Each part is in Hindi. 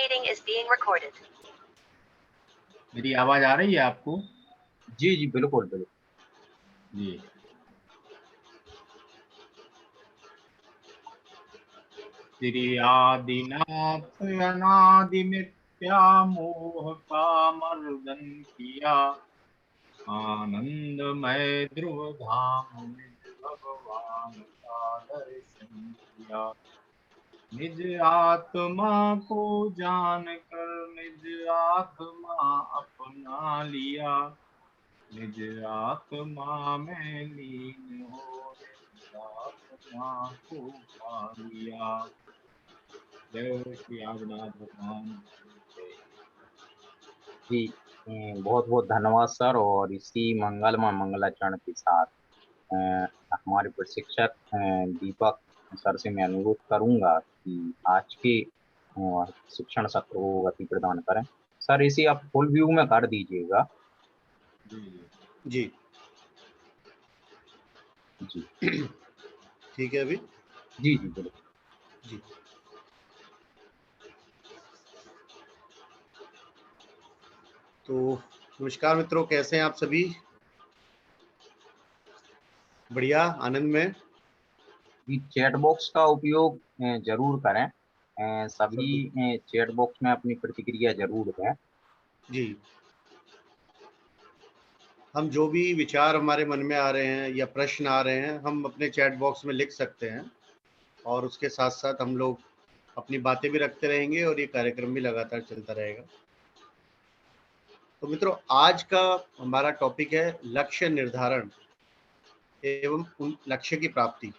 meeting is being recorded. मेरी आवाज आ रही है आपको? जी जी बिल्कुल बिल्कुल जी। श्री आदिनाथ अनादि मिथ्या मोह का मर्दन किया, आनंदमय ध्रुव धाम निज भगवान का दर्शन किया। निज आत्मा को जान कर निज आत्मा अपना लिया, निज आत्मा में लीन हो निज आत्मा को पा लिया। जय श्री आदिनाथ भगवान की जय। जी। बहुत बहुत धन्यवाद सर। और इसी मंगलमय मंगलाचरण के साथ हमारे प्रशिक्षक दीपक सर से मैं अनुरोध करूंगा कि आज के शिक्षण सत्र को गति प्रदान करें। सर इसे आप फुल व्यू में कर दीजिएगा। जी जी ठीक है अभी? जी जी बिल्कुल जी। तो नमस्कार मित्रों, कैसे हैं आप सभी? बढ़िया, आनंद में? जी। चैट बॉक्स का उपयोग जरूर करें। सभी चैट बॉक्स में अपनी प्रतिक्रिया जरूर दें। जी। हम जो भी विचार हमारे मन में आ रहे हैं या प्रश्न आ रहे हैं, हम अपने चैट बॉक्स में लिख सकते हैं और उसके साथ साथ हम लोग अपनी बातें भी रखते रहेंगे और ये कार्यक्रम भी लगातार चलता रहेगा। तो मित्रों, आज का हमारा टॉपिक है लक्ष्य निर्धारण एवं उन लक्ष्य की प्राप्ति।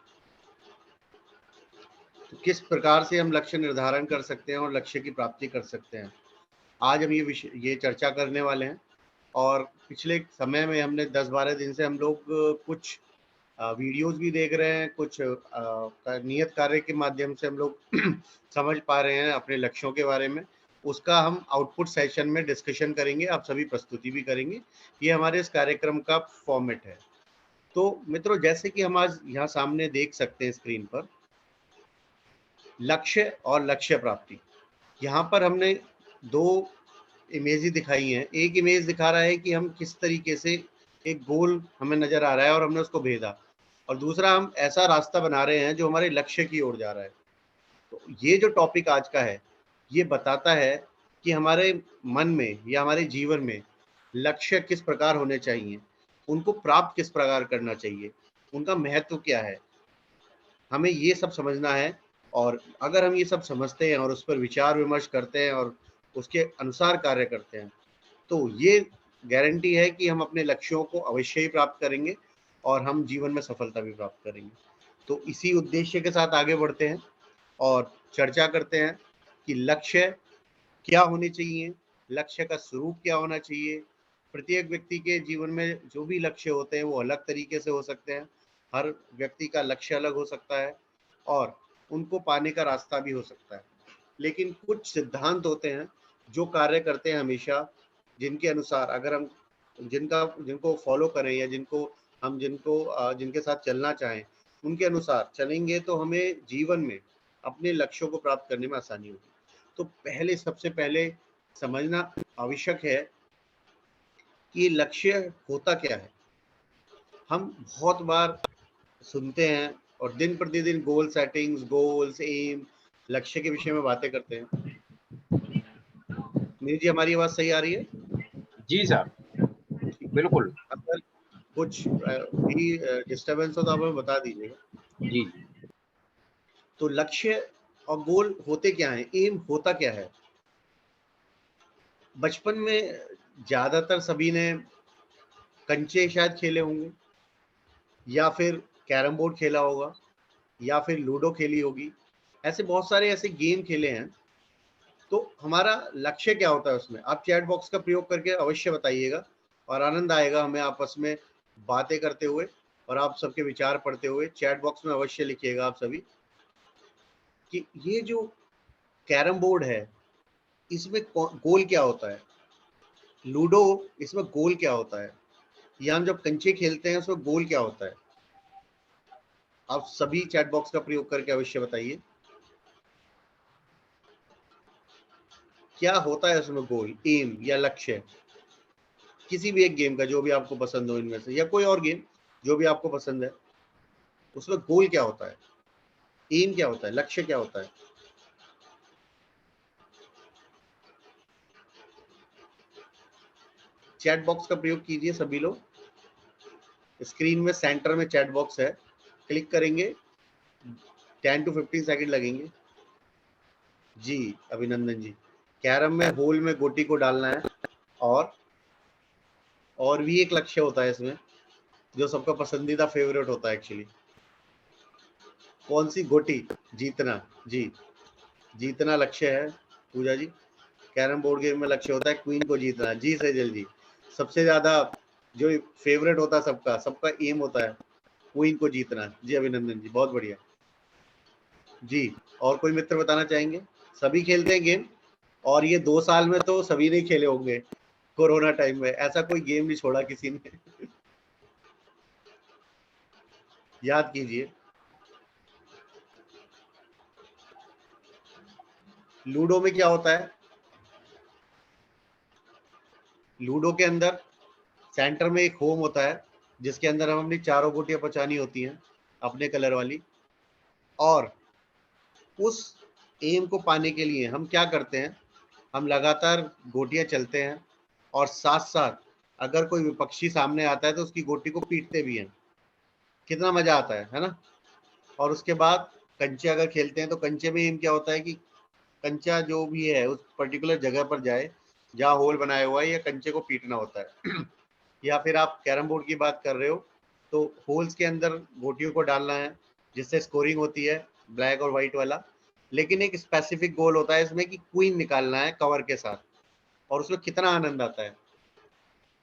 तो किस प्रकार से हम लक्ष्य निर्धारण कर सकते हैं और लक्ष्य की प्राप्ति कर सकते हैं, आज हम ये चर्चा करने वाले हैं। और पिछले समय में हमने 10-12 दिन से हम लोग कुछ वीडियोस भी देख रहे हैं, कुछ नियत कार्य के माध्यम से हम लोग समझ पा रहे हैं अपने लक्ष्यों के बारे में। उसका हम आउटपुट सेशन में डिस्कशन करेंगे, आप सभी प्रस्तुति भी करेंगे। ये हमारे इस कार्यक्रम का फॉर्मेट है। तो मित्रों, जैसे कि हम आज यहाँ सामने देख सकते हैं स्क्रीन पर, लक्ष्य और लक्ष्य प्राप्ति। यहाँ पर हमने दो इमेज दिखाई हैं। एक इमेज दिखा रहा है कि हम किस तरीके से एक गोल हमें नजर आ रहा है और हमने उसको भेदा, और दूसरा हम ऐसा रास्ता बना रहे हैं जो हमारे लक्ष्य की ओर जा रहा है। तो ये जो टॉपिक आज का है, ये बताता है कि हमारे मन में या हमारे जीवन में लक्ष्य किस प्रकार होने चाहिए, उनको प्राप्त किस प्रकार करना चाहिए, उनका महत्व क्या है, हमें ये सब समझना है। और अगर हम ये सब समझते हैं और उस पर विचार विमर्श करते हैं और उसके अनुसार कार्य करते हैं, तो ये गारंटी है कि हम अपने लक्ष्यों को अवश्य ही प्राप्त करेंगे और हम जीवन में सफलता भी प्राप्त करेंगे। तो इसी उद्देश्य के साथ आगे बढ़ते हैं और चर्चा करते हैं कि लक्ष्य क्या होने चाहिए, लक्ष्य का स्वरूप क्या होना चाहिए। प्रत्येक व्यक्ति के जीवन में जो भी लक्ष्य होते हैं वो अलग तरीके से हो सकते हैं। हर व्यक्ति का लक्ष्य अलग हो सकता है और उनको पाने का रास्ता भी हो सकता है। लेकिन कुछ सिद्धांत होते हैं जो कार्य करते हैं हमेशा, जिनके अनुसार अगर हम जिनको फॉलो करें या जिनके साथ चलना चाहें, उनके अनुसार चलेंगे तो हमें जीवन में अपने लक्ष्यों को प्राप्त करने में आसानी होगी। तो सबसे पहले समझना आवश्यक है कि लक्ष्य होता क्या है। हम बहुत बार सुनते हैं और दिन प्रतिदिन गोल सेटिंग्स, गोल्स, एम, लक्ष्य के विषय में बातें करते हैं। नीरज जी, हमारी आवाज सही आ रही है? जी सर बिल्कुल। अगर कुछ भी डिस्टरबेंस हो तो आप हमें बता दीजिएगा। जी तो लक्ष्य और गोल होते क्या है, एम होता क्या है? बचपन में ज्यादातर सभी ने कंचे शायद खेले होंगे, या फिर कैरम बोर्ड खेला होगा, या फिर लूडो खेली होगी। ऐसे बहुत सारे ऐसे गेम खेले हैं। तो हमारा लक्ष्य क्या होता है उसमें? आप चैट बॉक्स का प्रयोग करके अवश्य बताइएगा और आनंद आएगा हमें आपस में बातें करते हुए और आप सबके विचार पढ़ते हुए। चैट बॉक्स में अवश्य लिखिएगा आप सभी कि ये जो कैरम बोर्ड है, इसमें गोल क्या होता है, लूडो इसमें गोल क्या होता है, या हम जब कंचे खेलते हैं उसमें गोल क्या होता है। आप सभी चैट बॉक्स का प्रयोग करके अवश्य बताइए। क्या होता है उसमें गोल, एम या लक्ष्य, किसी भी एक गेम का जो भी आपको पसंद हो इनमें से, या कोई और गेम जो भी आपको पसंद है, उसमें गोल क्या होता है, एम क्या होता है, लक्ष्य क्या होता है? चैट बॉक्स का प्रयोग कीजिए सभी लोग। स्क्रीन में सेंटर में चैट बॉक्स है, क्लिक करेंगे, 10 to 15 सेकंड लगेंगे। जी अभिनंदन जी, कैरम में होल में गोटी को डालना है, और भी एक लक्ष्य होता है इसमें जो सबका पसंदीदा फेवरेट होता है एक्चुअली। कौन सी गोटी? जीतना। जी, जीतना लक्ष्य है पूजा जी। कैरम बोर्ड गेम में लक्ष्य होता है क्वीन को जीतना। जी सैजल जी, सबसे ज्यादा जो फेवरेट होता है सबका, सबका एम होता है क्वीन को जीतना। जी अभिनंदन जी, बहुत बढ़िया जी। और कोई मित्र बताना चाहेंगे? सभी खेलते हैं गेम, और ये 2 साल में तो सभी ने खेले होंगे, कोरोना टाइम में ऐसा कोई गेम नहीं छोड़ा किसी ने। याद कीजिए। लूडो में क्या होता है? लूडो के अंदर सेंटर में एक होम होता है जिसके अंदर हम अपनी चारों गोटियां पहुंचानी होती हैं अपने कलर वाली, और उस एम को पाने के लिए हम क्या करते हैं, हम लगातार गोटियां चलते हैं, और साथ साथ अगर कोई विपक्षी सामने आता है तो उसकी गोटी को पीटते भी हैं। कितना मजा आता है ना? और उसके बाद कंचे अगर खेलते हैं तो कंचे में एम क्या होता है कि कंचा जो भी है उस पर्टिकुलर जगह पर जाए जहाँ होल बनाया हुआ है, या कंचे को पीटना होता है। या फिर आप कैरम बोर्ड की बात कर रहे हो तो होल्स के अंदर गोटियों को डालना है जिससे स्कोरिंग होती है, ब्लैक और व्हाइट वाला। लेकिन एक स्पेसिफिक गोल होता है इसमें कि क्वीन निकालना है कवर के साथ, और उसमें कितना आनंद आता है।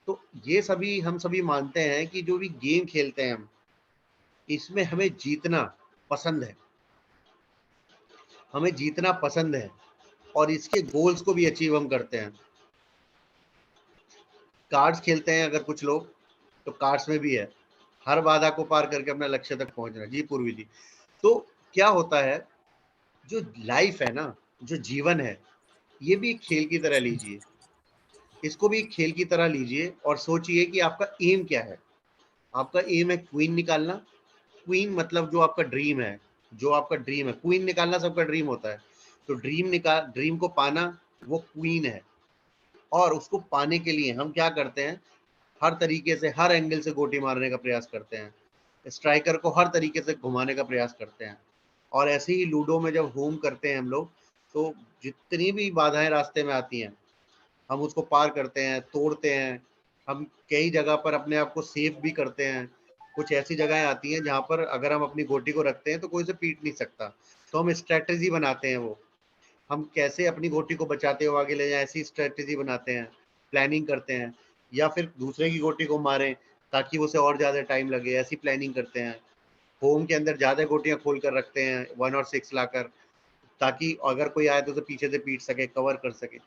तो ये सभी हम सभी मानते हैं कि जो भी गेम खेलते हैं हम, इसमें हमें जीतना पसंद है, हमें जीतना पसंद है, और इसके गोल्स को भी अचीव हम करते हैं। कार्ड्स खेलते हैं अगर कुछ लोग, तो कार्ड्स में भी है हर बाधा को पार करके अपने लक्ष्य तक पहुंचना। जी पूर्वी जी, तो क्या होता है, जो लाइफ है ना, जो जीवन है, ये भी एक खेल की तरह लीजिए, इसको भी एक खेल की तरह लीजिए, और सोचिए कि आपका एम क्या है। आपका एम है क्वीन निकालना। क्वीन मतलब जो आपका ड्रीम है, जो आपका ड्रीम है, क्वीन निकालना सबका ड्रीम होता है। तो ड्रीम को पाना वो क्वीन है, और उसको पाने के लिए हम क्या करते हैं, हर तरीके से हर एंगल से गोटी मारने का प्रयास करते हैं, स्ट्राइकर को हर तरीके से घुमाने का प्रयास करते हैं। और ऐसे ही लूडो में जब होम करते हैं हम लोग, तो जितनी भी बाधाएं रास्ते में आती हैं हम उसको पार करते हैं, तोड़ते हैं। हम कई जगह पर अपने आप को सेफ भी करते हैं। कुछ ऐसी जगहें आती हैं जहाँ पर अगर हम अपनी गोटी को रखते हैं तो कोई उसे पीट नहीं सकता, तो हम स्ट्रेटेजी बनाते हैं, वो हम कैसे अपनी गोटी को बचाते हुए आगे ले जाएं, ऐसी स्ट्रेटेजी बनाते हैं, प्लानिंग करते हैं। या फिर दूसरे की गोटी को मारें ताकि उसे और ज़्यादा टाइम लगे, ऐसी प्लानिंग करते हैं। होम के अंदर ज़्यादा गोटियां खोल कर रखते हैं 1 और 6 लाकर, ताकि अगर कोई आए तो उसे पीछे से पीट सके, कवर कर सके।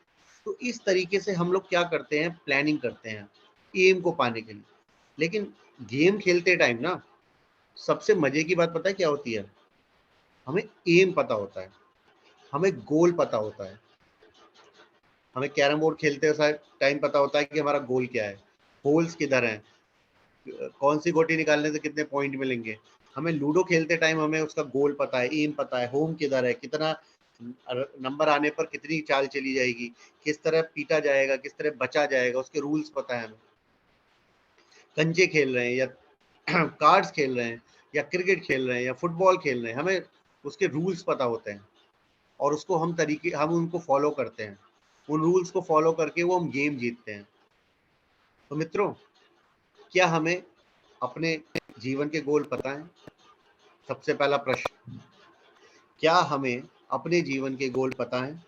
तो इस तरीके से हम लोग क्या करते हैं, प्लानिंग करते हैं एम को पाने के लिए। लेकिन गेम खेलते टाइम ना, सबसे मजे की बात पता है क्या होती है? हमें एम पता होता है, हमें गोल पता होता है। हमें कैरम बोर्ड खेलते टाइम पता होता है कि हमारा गोल क्या है, होल्स किधर हैं, कौन सी गोटी निकालने से कितने पॉइंट मिलेंगे। हमें लूडो खेलते टाइम हमें उसका गोल पता है, एम पता है, होम किधर है, कितना नंबर आने पर कितनी चाल चली जाएगी, किस तरह पीटा जाएगा, किस तरह बचा जाएगा, उसके रूल्स पता है हमें। कंचे खेल रहे हैं या कार्ड्स खेल रहे हैं या क्रिकेट खेल रहे हैं या फुटबॉल खेल रहे हैं, हमें उसके रूल्स पता होते हैं, और उसको हम उनको फॉलो करते हैं। उन रूल्स को फॉलो करके वो हम गेम जीतते हैं। तो मित्रों, क्या हमें अपने जीवन के गोल पता है? सबसे पहला प्रश्न, क्या हमें अपने जीवन के गोल पता है?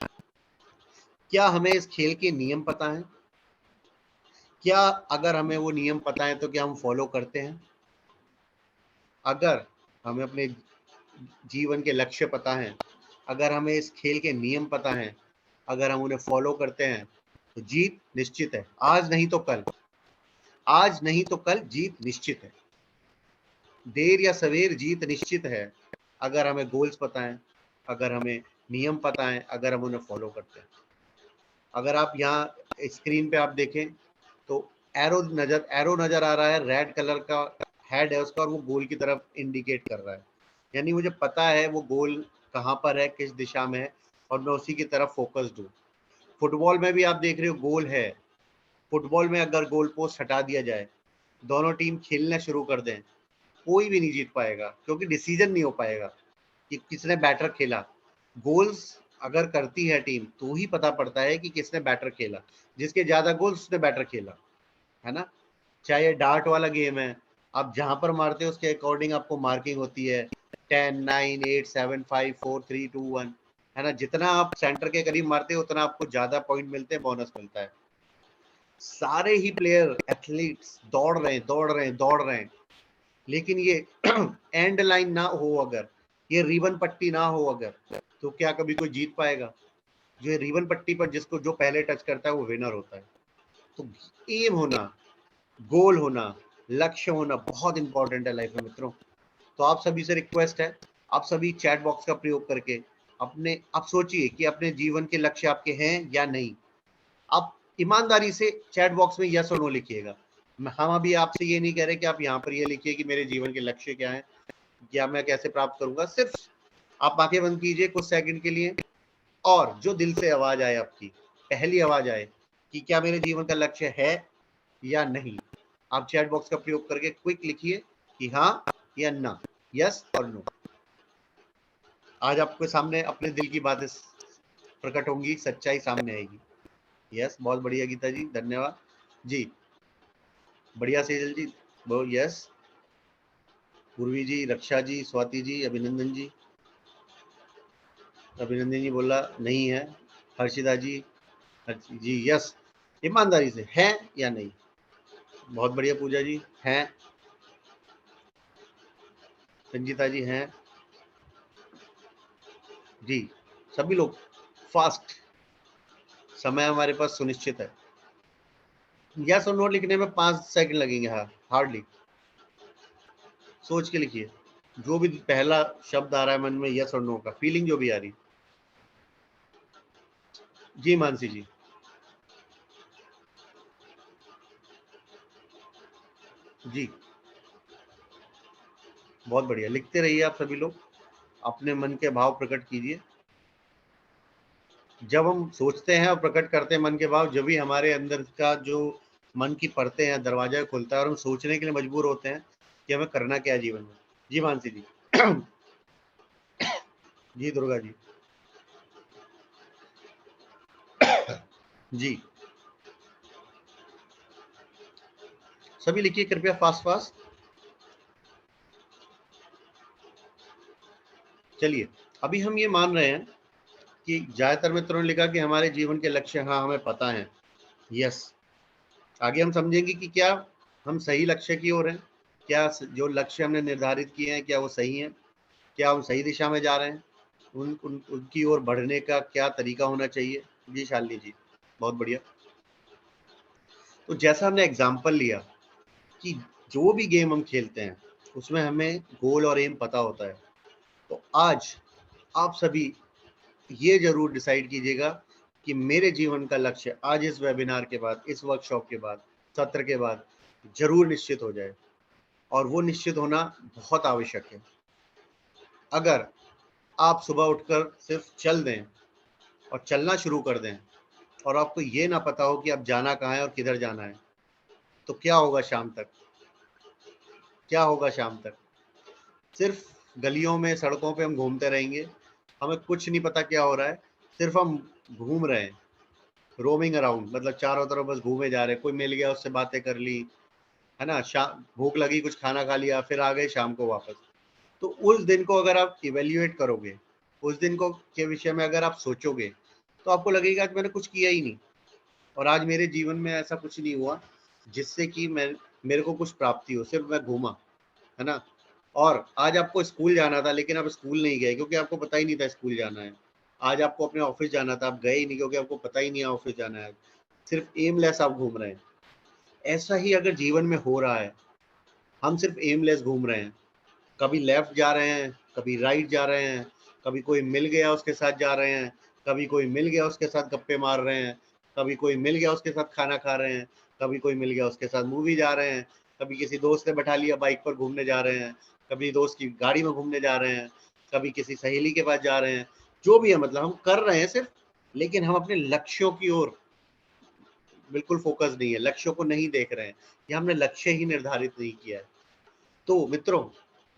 क्या हमें इस खेल के नियम पता है? क्या अगर हमें वो नियम पता है तो क्या हम फॉलो करते हैं? अगर हमें अपने जीवन के लक्ष्य पता है, अगर हमें इस खेल के नियम पता है, अगर हम उन्हें फॉलो करते हैं, तो जीत निश्चित है। आज नहीं तो कल, आज नहीं तो कल जीत निश्चित है। देर या सवेर जीत निश्चित है, अगर हमें गोल्स पता है, अगर हमें नियम पता है, अगर हम उन्हें फॉलो करते हैं। अगर आप यहाँ स्क्रीन पे आप देखें तो एरो नजर आ रहा है, रेड कलर का हेड है उसका और वो गोल की तरफ इंडिकेट कर रहा है, यानी मुझे पता है वो गोल कहाँ पर है, किस दिशा में है और मैं उसी की तरफ फोकस्ड हूँ। फुटबॉल में भी आप देख रहे हो गोल है, फुटबॉल में अगर गोल पोस्ट हटा दिया जाए, दोनों टीम खेलना शुरू कर दें, कोई भी नहीं जीत पाएगा क्योंकि डिसीजन नहीं हो पाएगा कि किसने बैटर खेला। गोल्स अगर करती है टीम तो ही पता पड़ता है कि किसने बैटर खेला, जिसके ज्यादा गोल्स उसने बैटर खेला, है ना। चाहे ये डार्ट वाला गेम है, आप जहां पर मारते हो उसके अकॉर्डिंग आपको मार्किंग होती है, 10 9 8 7 5 4 3 2 1, है ना। जितना आप सेंटर के करीब मारते हो उतना आपको ज्यादा पॉइंट मिलते हैं, बोनस मिलता है। सारे ही प्लेयर एथलीट्स दौड़ रहे हैं, लेकिन ये एंड लाइन ना हो, अगर ये रिबन पट्टी ना हो अगर, तो क्या कभी कोई जीत पाएगा? जो रिबन पट्टी पर जिसको जो पहले टच करता है वो विनर होता है। तो एम होना, गोल होना, लक्ष्य होना बहुत इंपॉर्टेंट है लाइफ में मित्रों। तो आप सभी से रिक्वेस्ट है, आप सभी चैट बॉक्स का प्रयोग करके आप सोचिए कि अपने जीवन के लक्ष्य आपके हैं या नहीं। आप ईमानदारी से चैट बॉक्स में यस और नो लिखिएगा। हम अभी आपसे ये नहीं कह रहे कि आप यहाँ पर ये लिखिए कि मेरे जीवन के लक्ष्य क्या है या मैं कैसे प्राप्त करूंगा। सिर्फ आप आंखें बंद कीजिए कुछ सेकंड के लिए और जो दिल से आवाज आए, आपकी पहली आवाज आए कि क्या मेरे जीवन का लक्ष्य है या नहीं, आप चैट बॉक्स का प्रयोग करके क्विक लिखिए कि हाँ या ना, यस और नो। आज आपके सामने अपने दिल की बातें प्रकट होंगी, सच्चाई सामने आएगी। यस, बहुत बढ़िया गीता जी, धन्यवाद जी, बढ़िया सेजल जी, बहुत यस, पूर्वी जी, रक्षा जी, स्वाति जी, अभिनंदन जी, अभिनंदन जी बोला नहीं है, हर्षिता जी जी यस, ईमानदारी से है या नहीं, बहुत बढ़िया पूजा जी हैं, संजीता जी हैं जी, सभी लोग फास्ट, समय हमारे पास सुनिश्चित है। यस और नो लिखने में 5 सेकंड लगेंगे, हाँ हार्डली, सोच के लिखिए जो भी पहला शब्द आ रहा है मन में, यस और नो का फीलिंग जो भी आ रही। जी मानसी जी, जी बहुत बढ़िया, लिखते रहिए आप सभी लोग, अपने मन के भाव प्रकट कीजिए। जब हम सोचते हैं और प्रकट करते हैं मन के भाव, जब भी हमारे अंदर का जो मन की परतें हैं, दरवाजा खुलता है और हम सोचने के लिए मजबूर होते हैं कि हमें करना क्या है जीवन में। जी मानसी जी जी दुर्गा जी जी, सभी लिखिए कृपया फास्ट फास्ट। चलिए, अभी हम ये मान रहे हैं कि ज्यादातर मित्रों ने लिखा कि हमारे जीवन के लक्ष्य हाँ हमें पता है, यस। आगे हम समझेंगे कि क्या हम सही लक्ष्य की ओर हैं, क्या जो लक्ष्य हमने निर्धारित किए हैं क्या वो सही है, क्या हम सही दिशा में जा रहे हैं, उनकी ओर बढ़ने का क्या तरीका होना चाहिए। जी शालिनी जी, बहुत बढ़िया। तो जैसा हमने एग्जाम्पल लिया कि जो भी गेम हम खेलते हैं उसमें हमें गोल और एम पता होता है, तो आज आप सभी ये जरूर डिसाइड कीजिएगा कि मेरे जीवन का लक्ष्य आज इस वेबिनार के बाद, इस वर्कशॉप के बाद, सत्र के बाद जरूर निश्चित हो जाए। और वो निश्चित होना बहुत आवश्यक है। अगर आप सुबह उठकर सिर्फ चल दें और चलना शुरू कर दें और आपको ये ना पता हो कि आप जाना कहाँ है और किधर जाना है, तो क्या होगा शाम तक, क्या होगा शाम तक? सिर्फ गलियों में, सड़कों पे हम घूमते रहेंगे, हमें कुछ नहीं पता क्या हो रहा है, सिर्फ हम घूम रहे हैं, रोमिंग अराउंड, मतलब चारों तरफ बस घूमे जा रहे हैं। कोई मिल गया उससे बातें कर ली, है ना, भूख लगी कुछ खाना खा लिया, फिर आ गए शाम को वापस। तो उस दिन को अगर आप इवेल्युएट करोगे, उस दिन को के विषय में अगर आप सोचोगे, तो आपको लगेगा कि मैंने कुछ किया ही नहीं और आज मेरे जीवन में ऐसा कुछ नहीं हुआ जिससे कि मेरे को कुछ प्राप्ति हो, सिर्फ मैं घूमा, है ना। और आज आपको स्कूल जाना था लेकिन आप स्कूल नहीं गए क्योंकि आपको पता ही नहीं था स्कूल जाना है। आज आपको अपने ऑफिस जाना था, आप गए ही नहीं क्योंकि आपको पता ही नहीं है ऑफिस जाना है। सिर्फ एमलेस आप घूम रहे हैं। ऐसा ही अगर जीवन में हो रहा है, हम सिर्फ एमलेस घूम रहे हैं, कभी लेफ्ट जा रहे हैं, कभी राइट जा रहे हैं, कभी कोई मिल गया उसके साथ जा रहे हैं, कभी कोई मिल गया उसके साथ गप्पे मार रहे हैं, कभी कोई मिल गया उसके साथ खाना खा रहे हैं, कभी कोई मिल गया उसके साथ मूवी जा रहे हैं, कभी किसी दोस्त ने बैठा लिया बाइक पर घूमने जा रहे हैं, कभी दोस्त की गाड़ी में घूमने जा रहे हैं, कभी किसी सहेली के पास जा रहे हैं। जो भी है मतलब हम कर रहे हैं सिर्फ, लेकिन हम अपने लक्ष्यों की ओर बिल्कुल फोकस नहीं है, लक्ष्यों को नहीं देख रहे हैं, या हमने लक्ष्य ही निर्धारित नहीं किया है। तो मित्रों,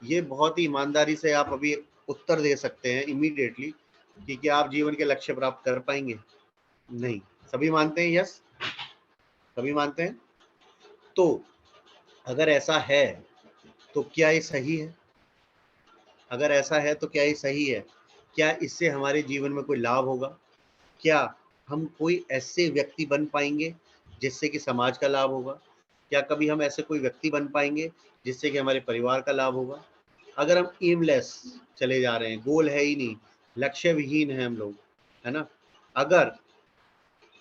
ये बहुत ही ईमानदारी से आप अभी उत्तर दे सकते हैं इमीडिएटली कि क्या आप जीवन के लक्ष्य प्राप्त कर पाएंगे? नहीं। सभी मानते हैं यस? सभी मानते हैं? तो अगर ऐसा है तो क्या ये सही है? अगर ऐसा है तो क्या ये सही है? क्या इससे हमारे जीवन में कोई लाभ होगा? क्या हम कोई ऐसे व्यक्ति बन पाएंगे जिससे कि समाज का लाभ होगा? क्या कभी हम ऐसे कोई व्यक्ति बन पाएंगे जिससे कि हमारे परिवार का लाभ होगा? अगर हम एमलेस चले जा रहे हैं, गोल है ही नहीं, लक्ष्य विहीन है हम लोग, है ना? अगर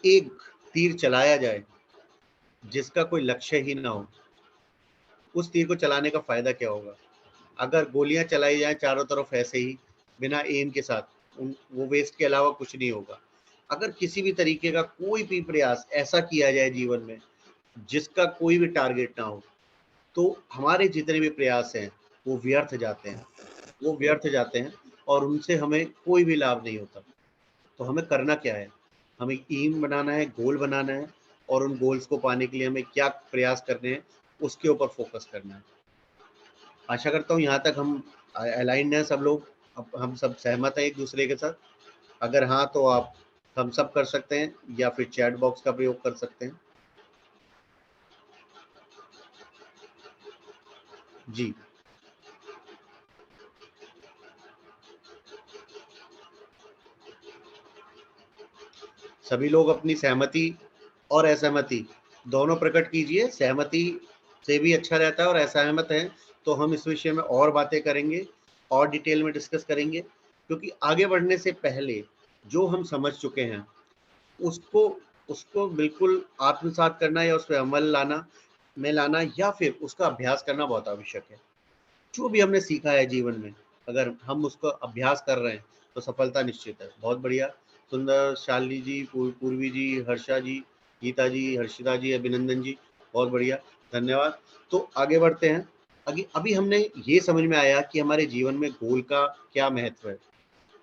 एक तीर चलाया जाए जिसका कोई लक्ष्य ही ना हो, उस तीर को चलाने का फायदा क्या होगा? अगर गोलियां चलाई जाएं चारों तरफ ऐसे ही बिना एम के साथ, वो वेस्ट के अलावा कुछ नहीं होगा। अगर किसी भी तरीके का कोई भी प्रयास ऐसा किया जाए जीवन में जिसका कोई भी टारगेट ना हो, तो हमारे जितने भी प्रयास हैं वो व्यर्थ जाते हैं, वो व्यर्थ जाते हैं और उनसे हमें कोई भी लाभ नहीं होता। तो हमें करना क्या है? हमें एम बनाना है, गोल बनाना है, और उन गोल्स को पाने के लिए हमें क्या प्रयास करने हैं उसके ऊपर फोकस करना है। आशा करता हूँ यहाँ तक हम अलाइंड हैं सब लोग, अब हम सब सहमत हैं एक दूसरे के साथ। अगर हाँ तो आप थम्स अप कर सकते हैं या फिर चैट बॉक्स का प्रयोग कर सकते हैं। जी, सभी लोग अपनी सहमति और असहमति दोनों प्रकट कीजिए। सहमति से भी अच्छा रहता है, और असहमत हैं तो हम इस विषय में और बातें करेंगे और डिटेल में डिस्कस करेंगे, क्योंकि आगे बढ़ने से पहले जो हम समझ चुके हैं उसको उसको बिल्कुल आत्मसात करना या उस पर अमल लाना या फिर उसका अभ्यास करना बहुत आवश्यक है। जो भी हमने सीखा है जीवन में, अगर हम उसको अभ्यास कर रहे हैं तो सफलता निश्चित है। बहुत बढ़िया, सुंदर, शालिनी जी, पूर्वी जी, हर्षा जी, गीता जी, हर्षिता जी, अभिनंदन जी, बहुत बढ़िया, धन्यवाद। तो आगे बढ़ते हैं। आगे अभी हमने ये समझ में आया कि हमारे जीवन में गोल का क्या महत्व है,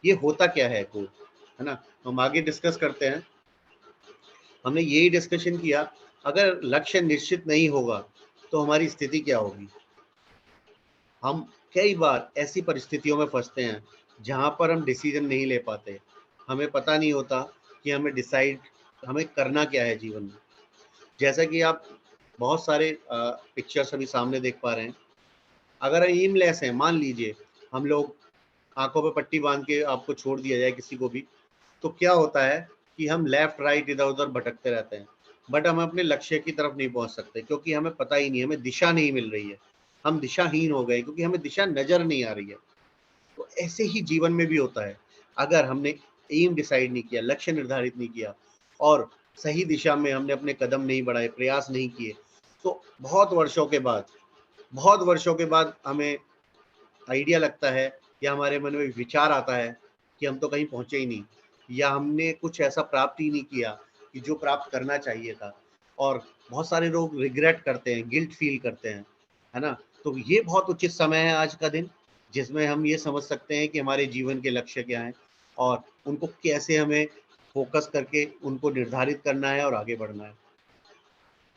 ये होता क्या है गोल, है ना? हम आगे डिस्कस करते हैं। हमने यही डिस्कशन किया, अगर लक्ष्य निश्चित नहीं होगा तो हमारी स्थिति क्या होगी। हम कई बार ऐसी परिस्थितियों में फंसते हैं जहां पर हम डिसीजन नहीं ले पाते, हमें पता नहीं होता कि हमें करना क्या है जीवन में। जैसा कि आप बहुत सारे पिक्चर्स अभी सामने देख पा रहे हैं। अगर एमलेस है, मान लीजिए हम लोग आंखों पे पट्टी बांध के आपको छोड़ दिया जाए किसी को भी, तो क्या होता है कि हम लेफ्ट राइट इधर उधर भटकते रहते हैं, बट हम अपने लक्ष्य की तरफ नहीं पहुंच सकते, क्योंकि हमें पता ही नहीं, हमें दिशा नहीं मिल रही है। हम दिशाहीन हो गए क्योंकि हमें दिशा नजर नहीं आ रही है। तो ऐसे ही जीवन में भी होता है। अगर हमने एम डिसाइड नहीं किया, लक्ष्य निर्धारित नहीं किया, और सही दिशा में हमने अपने कदम नहीं बढ़ाए, प्रयास नहीं किए, तो बहुत वर्षों के बाद हमें आइडिया लगता है या हमारे मन में विचार आता है कि हम तो कहीं पहुंचे ही नहीं, या हमने कुछ ऐसा प्राप्त ही नहीं किया कि जो प्राप्त करना चाहिए था। और बहुत सारे लोग रिग्रेट करते हैं, गिल्ट फील करते हैं, है ना? तो ये बहुत उचित समय है आज का दिन, जिसमें हम ये समझ सकते हैं कि हमारे जीवन के लक्ष्य क्या हैं और उनको कैसे हमें फोकस करके उनको निर्धारित करना है और आगे बढ़ना है।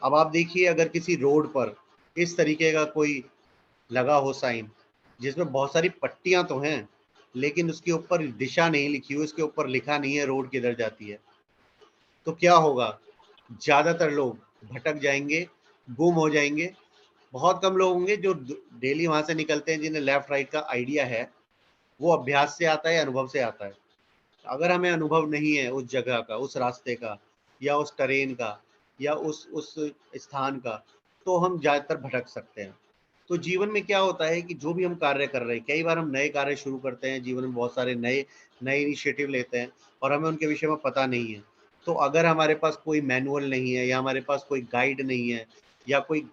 अब आप देखिए, अगर किसी रोड पर इस तरीके का कोई लगा हो साइन, जिसमें बहुत सारी पट्टियां तो हैं लेकिन उसके ऊपर दिशा नहीं लिखी हुई, उसके ऊपर लिखा नहीं है रोड किधर जाती है, तो क्या होगा? ज्यादातर लोग भटक जाएंगे, गुम हो जाएंगे। बहुत कम लोग होंगे जो डेली वहां से निकलते हैं जिन्हें लेफ्ट राइट का आइडिया है। वो अभ्यास से आता है, अनुभव से आता है। अगर हमें अनुभव नहीं है उस जगह का, उस रास्ते का, या उस टरेन का, या उस स्थान का, तो हम ज़्यादातर भटक सकते हैं। तो जीवन में क्या होता है कि जो भी हम कार्य कर रहे हैं, कई बार हम नए कार्य शुरू करते हैं जीवन में, बहुत सारे नए नए इनिशिएटिव लेते हैं और हमें उनके विषय में पता नहीं है। तो अगर हमारे पास कोई मैनुअल नहीं है, या हमारे पास कोई गाइड नहीं है, या कोई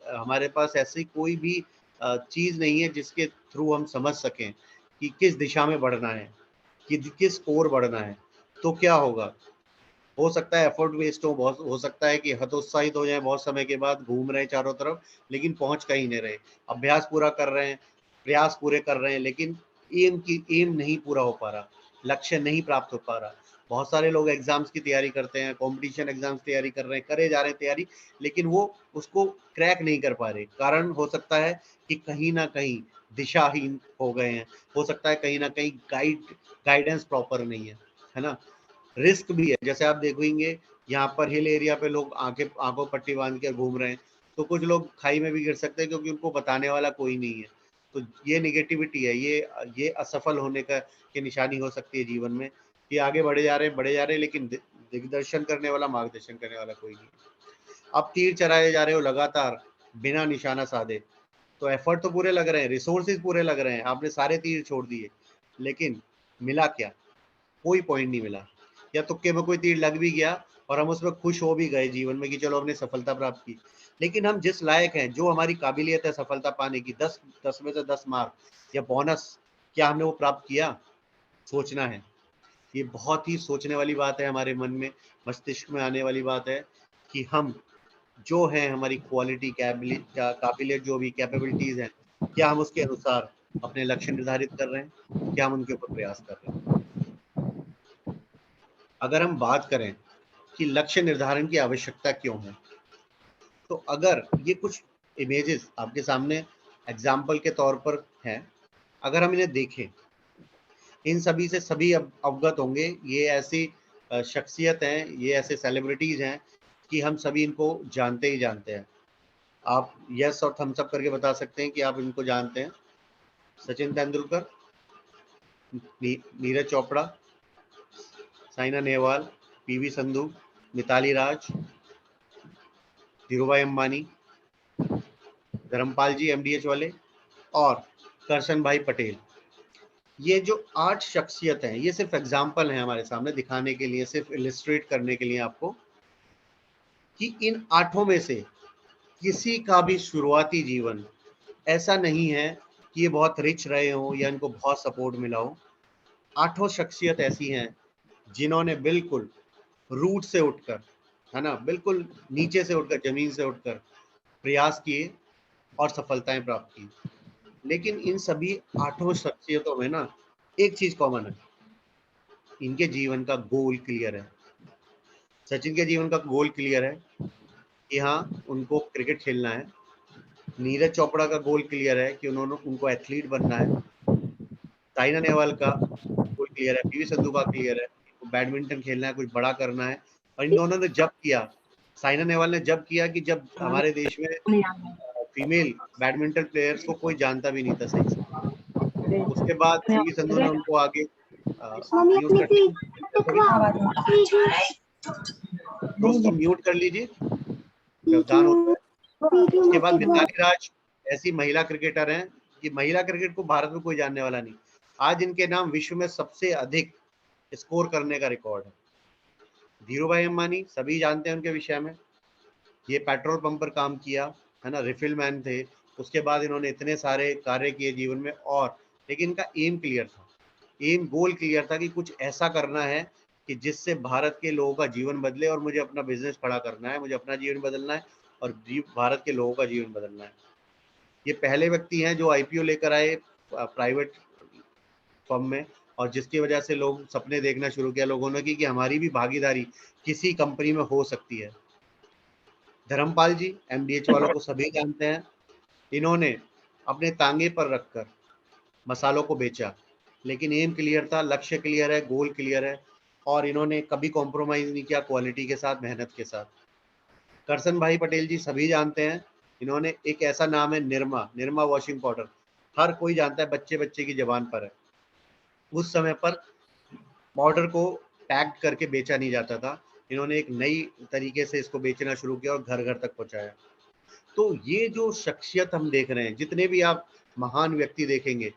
हमारे पास ऐसी कोई भी चीज़ नहीं है जिसके थ्रू हम समझ सकें कि किस दिशा में बढ़ना है, कि किस ओर बढ़ना है, तो क्या होगा? हो सकता है एफर्ट वेस्ट हो, बहुत हो सकता है कि हतोत्साहित हो जाए, बहुत समय के बाद घूम रहे हैं चारों तरफ लेकिन पहुंच कहीं नहीं रहे, अभ्यास पूरा कर रहे हैं, प्रयास पूरे कर रहे हैं, लेकिन एम नहीं पूरा हो पा रहा, लक्ष्य नहीं प्राप्त हो पा रहा। बहुत सारे लोग एग्जाम्स की तैयारी करते हैं, कंपटीशन एग्जाम्स तैयारी कर रहे हैं, करे जा रहे हैं तैयारी, लेकिन वो उसको क्रैक नहीं कर पा रहे। कारण हो सकता है कि कहीं ना कहीं दिशाहीन हो गए हैं, हो सकता है कहीं ना कहीं गाइडेंस प्रॉपर नहीं है ना। रिस्क भी है, जैसे आप देखेंगे यहाँ पर हिल एरिया पे लोग आंखों पट्टी बांध के घूम रहे हैं, तो कुछ लोग खाई में भी गिर सकते हैं क्योंकि उनको बताने वाला कोई नहीं है। तो ये निगेटिविटी है, ये असफल होने का की निशानी हो सकती है जीवन में, कि आगे बढ़े जा रहे हैं लेकिन दिग्दर्शन करने वाला, मार्गदर्शन करने वाला कोई नहीं। अब तीर चलाए जा रहे हो लगातार बिना निशाना साधे, तो एफर्ट तो पूरे लग रहे हैं, रिसोर्सेज पूरे लग रहे हैं, आपने सारे तीर छोड़ दिए, लेकिन मिला क्या? कोई पॉइंट नहीं मिला। या तुक्के में कोई तीर लग भी गया और हम उसमें खुश हो भी गए जीवन में कि चलो हमने सफलता प्राप्त की, लेकिन हम जिस लायक हैं, जो हमारी काबिलियत है सफलता पाने की, 10 में से 10 मार्क या बोनस, क्या हमने वो प्राप्त किया? सोचना है। ये बहुत ही सोचने वाली बात है, हमारे मन में, मस्तिष्क में आने वाली बात है कि हम जो है, हमारी क्वालिटी, काबिलियत, जो भी कैपेबिलिटीज हैं, क्या हम उसके अनुसार अपने लक्ष्य निर्धारित कर रहे हैं? क्या हम उनके ऊपर प्रयास कर रहे हैं? अगर हम बात करें कि लक्ष्य निर्धारण की आवश्यकता क्यों है, तो अगर ये कुछ इमेजेस आपके सामने एग्जाम्पल के तौर पर हैं, अगर हम इन्हें देखें, इन सभी से सभी अवगत होंगे। ये ऐसी शख्सियत हैं, ये ऐसे सेलिब्रिटीज हैं कि हम सभी इनको जानते ही जानते हैं। आप यस और थम्स अप करके बता सकते हैं कि आप इनको जानते हैं। सचिन तेंदुलकर, नीरज चोपड़ा, साइना नेहवाल, पीवी संधू, मिताली राज, धीरूभाई अंबानी, धर्मपाल जी एमडीएच वाले, और करशन भाई पटेल। ये जो 8 शख्सियत हैं, ये सिर्फ एग्जाम्पल हैं हमारे सामने दिखाने के लिए, सिर्फ इलिस्ट्रेट करने के लिए आपको, कि इन 8 में से किसी का भी शुरुआती जीवन ऐसा नहीं है कि ये बहुत रिच रहे हो या इनको बहुत सपोर्ट मिला हो। 8 शख्सियत ऐसी हैं जिन्होंने बिल्कुल रूट से उठकर, है ना, बिल्कुल नीचे से उठकर, जमीन से उठकर प्रयास किए और सफलताएं प्राप्त की। लेकिन इन सभी 8 शख्सियतों में ना एक चीज कॉमन है, इनके जीवन का गोल क्लियर है। सचिन के जीवन का गोल क्लियर है कि हाँ, उनको क्रिकेट खेलना है। नीरज चोपड़ा का गोल क्लियर है कि उनको एथलीट बनना है। साइना नेहवाल का गोल क्लियर है, पीवी संधू का क्लियर है, बैडमिंटन खेलना है, कुछ बड़ा करना है। और इन दोनों ने जब किया, साइना नेहवाल ने जब किया कि जब हमारे देश में फीमेल बैडमिंटन प्लेयर्स को कोई जानता भी नहीं था सही से। उसके बाद पीवी संधू ने उनको आगे दोस्तों म्यूट कर लीजिए, व्यवधान होता है। उसके बाद मिताली राज ऐसी महिला क्रिकेटर हैं कि महिला क्रिकेट को भारत में कोई जानने वाला नहीं, आज इनके नाम विश्व में सबसे अधिक स्कोर करने का रिकॉर्ड है। धीरूभाई अंबानी सभी जानते हैं उनके विषय में, ये पेट्रोल पंप पर काम किया, है ना, रिफिल मैन थे। उसके बाद इन्होंने इतने सारे कार्य किए जीवन में, और लेकिन इनका एम क्लियर था, गोल क्लियर था कि कुछ ऐसा करना है कि जिससे भारत के लोगों का जीवन बदले, और मुझे अपना बिजनेस खड़ा करना है, मुझे अपना जीवन बदलना है और भारत के लोगों का जीवन बदलना है। ये पहले व्यक्ति हैं जो आईपीओ लेकर आए प्राइवेट फर्म में, और जिसकी वजह से लोग सपने देखना शुरू किया लोगों ने कि हमारी भी भागीदारी किसी कंपनी में हो सकती है। धर्मपाल जी एमडीएच वालों को सभी जानते हैं, इन्होंने अपने तांगे पर रखकर मसालों को बेचा, लेकिन एम क्लियर था, लक्ष्य क्लियर है, गोल क्लियर है, और इन्होंने कभी कॉम्प्रोमाइज नहीं किया क्वालिटी के साथ, मेहनत के साथ। करसन भाई पटेल जी सभी जानते हैं, इन्होंने एक ऐसा नाम है निर्मा वॉशिंग पाउडर, हर कोई जानता है, बच्चे बच्चे की जबान पर है। उस समय पर पाउडर को पैक करके बेचा नहीं जाता था, इन्होंने एक नई तरीके से इसको बेचना शुरू किया और घर घर तक पहुंचाया। तो ये जो शख्सियत हम देख रहे हैं, जितने भी आप महान व्यक्ति देखेंगे,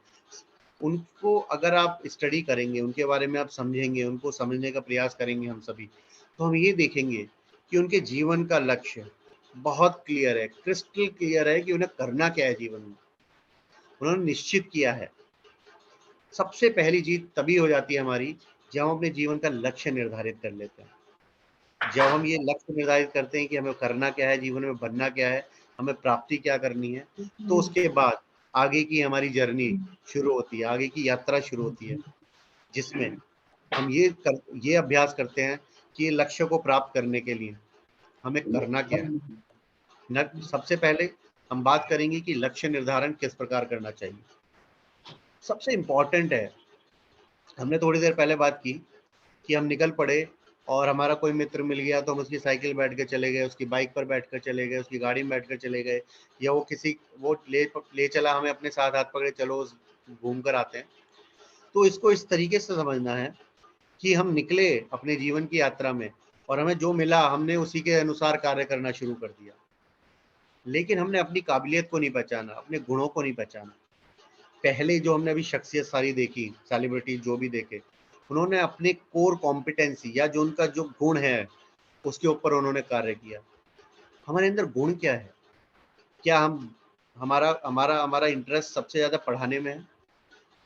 उनको अगर आप स्टडी करेंगे, उनके बारे में आप समझेंगे, उनको समझने का प्रयास करेंगे हम सभी, तो हम ये देखेंगे कि उनके जीवन का लक्ष्य बहुत क्लियर है, क्रिस्टल क्लियर है कि उन्हें करना क्या है जीवन में, उन्होंने निश्चित किया है। सबसे पहली जीत तभी हो जाती है हमारी जब हम अपने जीवन का लक्ष्य निर्धारित कर लेते हैं। जब हम ये लक्ष्य निर्धारित करते हैं कि हमें करना क्या है, जीवन में बनना क्या है, हमें प्राप्ति क्या करनी है, तो उसके बाद आगे की हमारी जर्नी शुरू होती है, आगे की यात्रा शुरू होती है, जिसमें हम ये अभ्यास करते हैं कि ये लक्ष्य को प्राप्त करने के लिए हमें करना क्या है। सबसे पहले हम बात करेंगे कि लक्ष्य निर्धारण किस प्रकार करना चाहिए। सबसे इम्पोर्टेंट है, हमने थोड़ी देर पहले बात की कि हम निकल पड़े और हमारा कोई मित्र मिल गया तो हम उसकी साइकिल बैठ कर चले गए, उसकी बाइक पर बैठ कर चले गए, उसकी गाड़ी में बैठ कर चले गए, या वो ले चला हमें अपने साथ, हाथ पकड़े चलो घूम कर आते हैं। तो इसको इस तरीके से समझना है कि हम निकले अपने जीवन की यात्रा में और हमें जो मिला हमने उसी के अनुसार कार्य करना शुरू कर दिया, लेकिन हमने अपनी काबिलियत को नहीं पहचाना, अपने गुणों को नहीं पहचाना। पहले जो हमने अभी शख्सियत सारी देखी, सेलिब्रिटी जो भी देखे, उन्होंने अपने कोर कॉम्पिटेंसी या जो उनका जो गुण है उसके ऊपर उन्होंने कार्य किया। हमारे अंदर गुण क्या है? क्या हम हमारा हमारा हमारा इंटरेस्ट सबसे ज़्यादा पढ़ाने में है?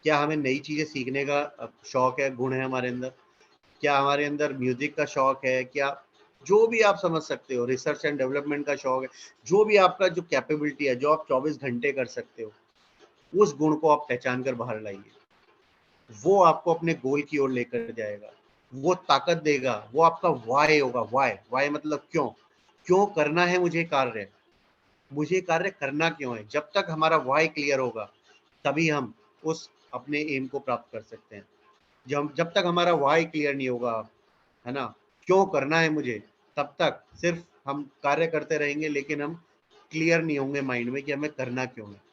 क्या हमें नई चीज़ें सीखने का शौक है, गुण है हमारे अंदर? क्या हमारे अंदर म्यूजिक का शौक है? क्या जो भी आप समझ सकते हो, रिसर्च एंड डेवलपमेंट का शौक है, जो भी आपका जो कैपेबिलिटी है, जो आप 24 घंटे कर सकते हो, उस गुण को आप पहचान कर बाहर लाइए। वो आपको अपने गोल की ओर लेकर जाएगा, वो ताकत देगा, वो आपका वाई होगा। वाई मतलब क्यों करना है मुझे कार्य करना क्यों है। जब तक हमारा वाई क्लियर होगा तभी हम उस अपने एम को प्राप्त कर सकते हैं। जब तक हमारा वाई क्लियर नहीं होगा, है ना, क्यों करना है मुझे, तब तक सिर्फ हम कार्य करते रहेंगे, लेकिन हम क्लियर नहीं होंगे माइंड में कि हमें करना क्यों है।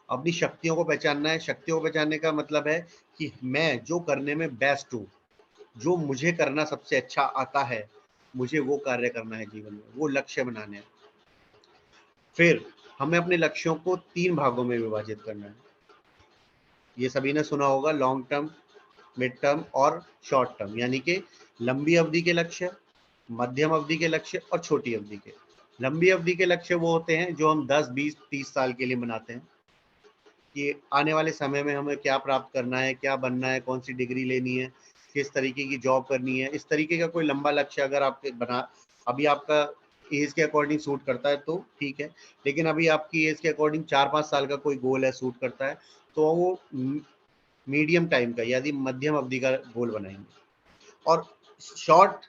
अपनी शक्तियों को पहचानना है। शक्तियों को पहचानने का मतलब है कि मैं जो करने में बेस्ट हूँ, जो मुझे करना सबसे अच्छा आता है, मुझे वो कार्य करना है जीवन में, वो लक्ष्य बनाने हैं। फिर हमें अपने लक्ष्यों को 3 भागों में विभाजित करना है। ये सभी ने सुना होगा, लॉन्ग टर्म, मिड टर्म और शॉर्ट टर्म, यानी कि लंबी अवधि के लक्ष्य, मध्यम अवधि के लक्ष्य और छोटी अवधि के। लंबी अवधि के लक्ष्य वो होते हैं जो हम 10, 20, 30 साल के लिए बनाते हैं कि आने वाले समय में हमें क्या प्राप्त करना है, क्या बनना है, कौन सी डिग्री लेनी है, किस तरीके की जॉब करनी है। इस तरीके का कोई लंबा लक्ष्य अगर आपके अभी आपका एज के अकॉर्डिंग सूट करता है तो ठीक है, लेकिन अभी आपकी एज के अकॉर्डिंग 4-5 साल का कोई गोल है, सूट करता है, तो वो मीडियम टाइम का यानी मध्यम अवधि का गोल बनाएंगे। और शॉर्ट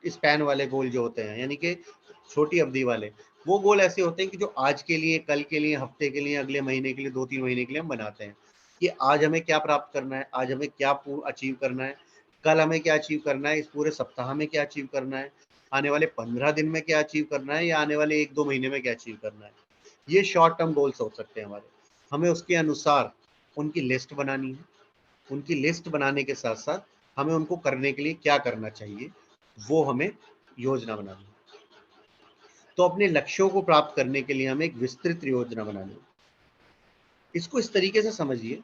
स्पैन वाले गोल जो होते हैं, यानी कि छोटी अवधि वाले, वो गोल ऐसे होते हैं कि जो आज के लिए, कल के लिए, हफ्ते के लिए, अगले महीने के लिए, 2-3 महीने के लिए हम बनाते हैं कि आज हमें क्या प्राप्त करना है, आज हमें क्या अचीव करना है, कल हमें क्या अचीव करना है, इस पूरे सप्ताह में क्या अचीव करना है, आने वाले 15 दिन में क्या अचीव करना है, या आने वाले 1-2 महीने में क्या अचीव करना है। ये शॉर्ट टर्म गोल्स हो सकते हैं हमारे। हमें उसके अनुसार उनकी लिस्ट बनानी है। उनकी लिस्ट बनाने के साथ साथ हमें उनको करने के लिए क्या करना चाहिए, वो हमें योजना बनानी है। तो अपने लक्ष्यों को प्राप्त करने के लिए हमें एक विस्तृत योजना बनानी है। इसको इस तरीके से समझिए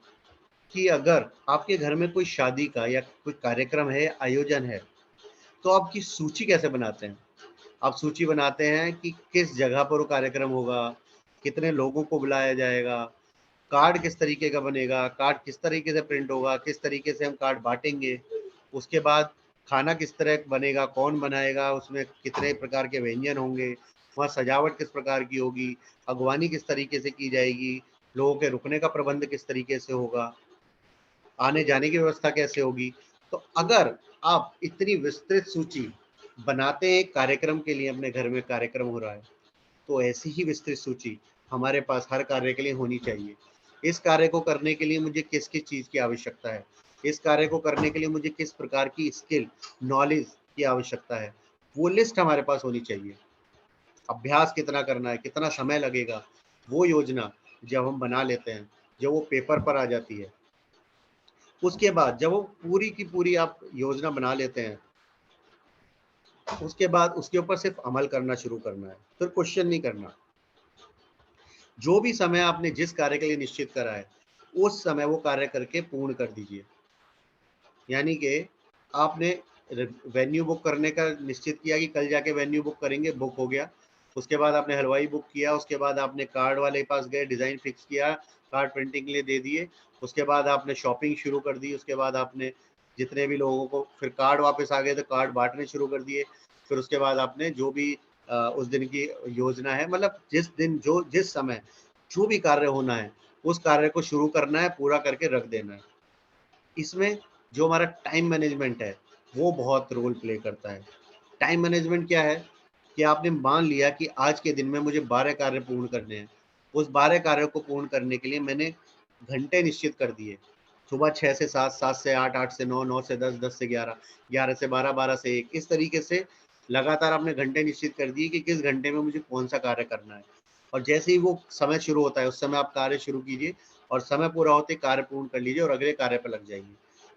कि अगर आपके घर में कोई शादी का या कोई कार्यक्रम है, आयोजन है, तो आपकी सूची कैसे बनाते हैं? आप सूची बनाते हैं कि किस जगह पर वो कार्यक्रम होगा, कितने लोगों को बुलाया जाएगा, कार्ड किस तरीके का बनेगा, कार्ड किस तरीके से प्रिंट होगा, किस तरीके से हम कार्ड बांटेंगे, उसके बाद खाना किस तरह बनेगा, कौन बनाएगा, उसमें कितने प्रकार के व्यंजन होंगे, वहाँ सजावट किस प्रकार की होगी, अगवानी किस तरीके से की जाएगी, लोगों के रुकने का प्रबंध किस तरीके से होगा, आने जाने की व्यवस्था कैसे होगी। तो अगर आप इतनी विस्तृत सूची बनाते हैं कार्यक्रम के लिए, अपने घर में कार्यक्रम हो रहा है, तो ऐसी ही विस्तृत सूची हमारे पास हर कार्य के लिए होनी चाहिए। इस कार्य को करने के लिए मुझे किस किस चीज़ की आवश्यकता है, इस कार्य को करने के लिए मुझे किस प्रकार की स्किल, नॉलेज की आवश्यकता है, वो लिस्ट हमारे पास होनी चाहिए। अभ्यास कितना करना है, कितना समय लगेगा, वो योजना जब हम बना लेते हैं, जब वो पेपर पर आ जाती है, उसके बाद जब वो पूरी की पूरी आप योजना बना लेते हैं, उसके बाद उसके ऊपर सिर्फ अमल करना शुरू करना है, फिर क्वेश्चन नहीं करना। जो भी समय आपने जिस कार्य के लिए निश्चित करा है, उस समय वो कार्य करके पूर्ण कर दीजिए। यानी कि आपने वेन्यू बुक करने का निश्चित किया कि कल जाके वेन्यू बुक करेंगे, बुक हो गया। उसके बाद आपने हलवाई बुक किया, उसके बाद आपने कार्ड वाले के पास गए, डिज़ाइन फिक्स किया, कार्ड प्रिंटिंग के लिए दे दिए, उसके बाद आपने शॉपिंग शुरू कर दी, उसके बाद आपने जितने भी लोगों को, फिर कार्ड वापस आ गए तो कार्ड बांटने शुरू कर दिए। फिर उसके बाद आपने जो भी उस दिन की योजना है, मतलब जिस दिन जिस समय जो भी कार्य होना है उस कार्य को शुरू करना है, पूरा करके रख देना है। इसमें जो हमारा टाइम मैनेजमेंट है वो बहुत रोल प्ले करता है। टाइम मैनेजमेंट क्या है कि आपने मान लिया कि आज के दिन में मुझे 12 कार्य पूर्ण करने हैं। उस 12 कार्यों को पूर्ण करने के लिए मैंने घंटे निश्चित कर दिए। सुबह 6 से 7, 7 से 8, 8 से 9, 9 से 10, 10 से 11, 11 से 12, 12 से 1। इस तरीके से लगातार आपने घंटे निश्चित कर दिए कि किस घंटे में मुझे कौन सा कार्य करना है। और जैसे ही वो समय शुरू होता है उस समय आप कार्य शुरू कीजिए और समय पूरा होते कार्य पूर्ण कर लीजिए और अगले कार्य पर लग जाइए।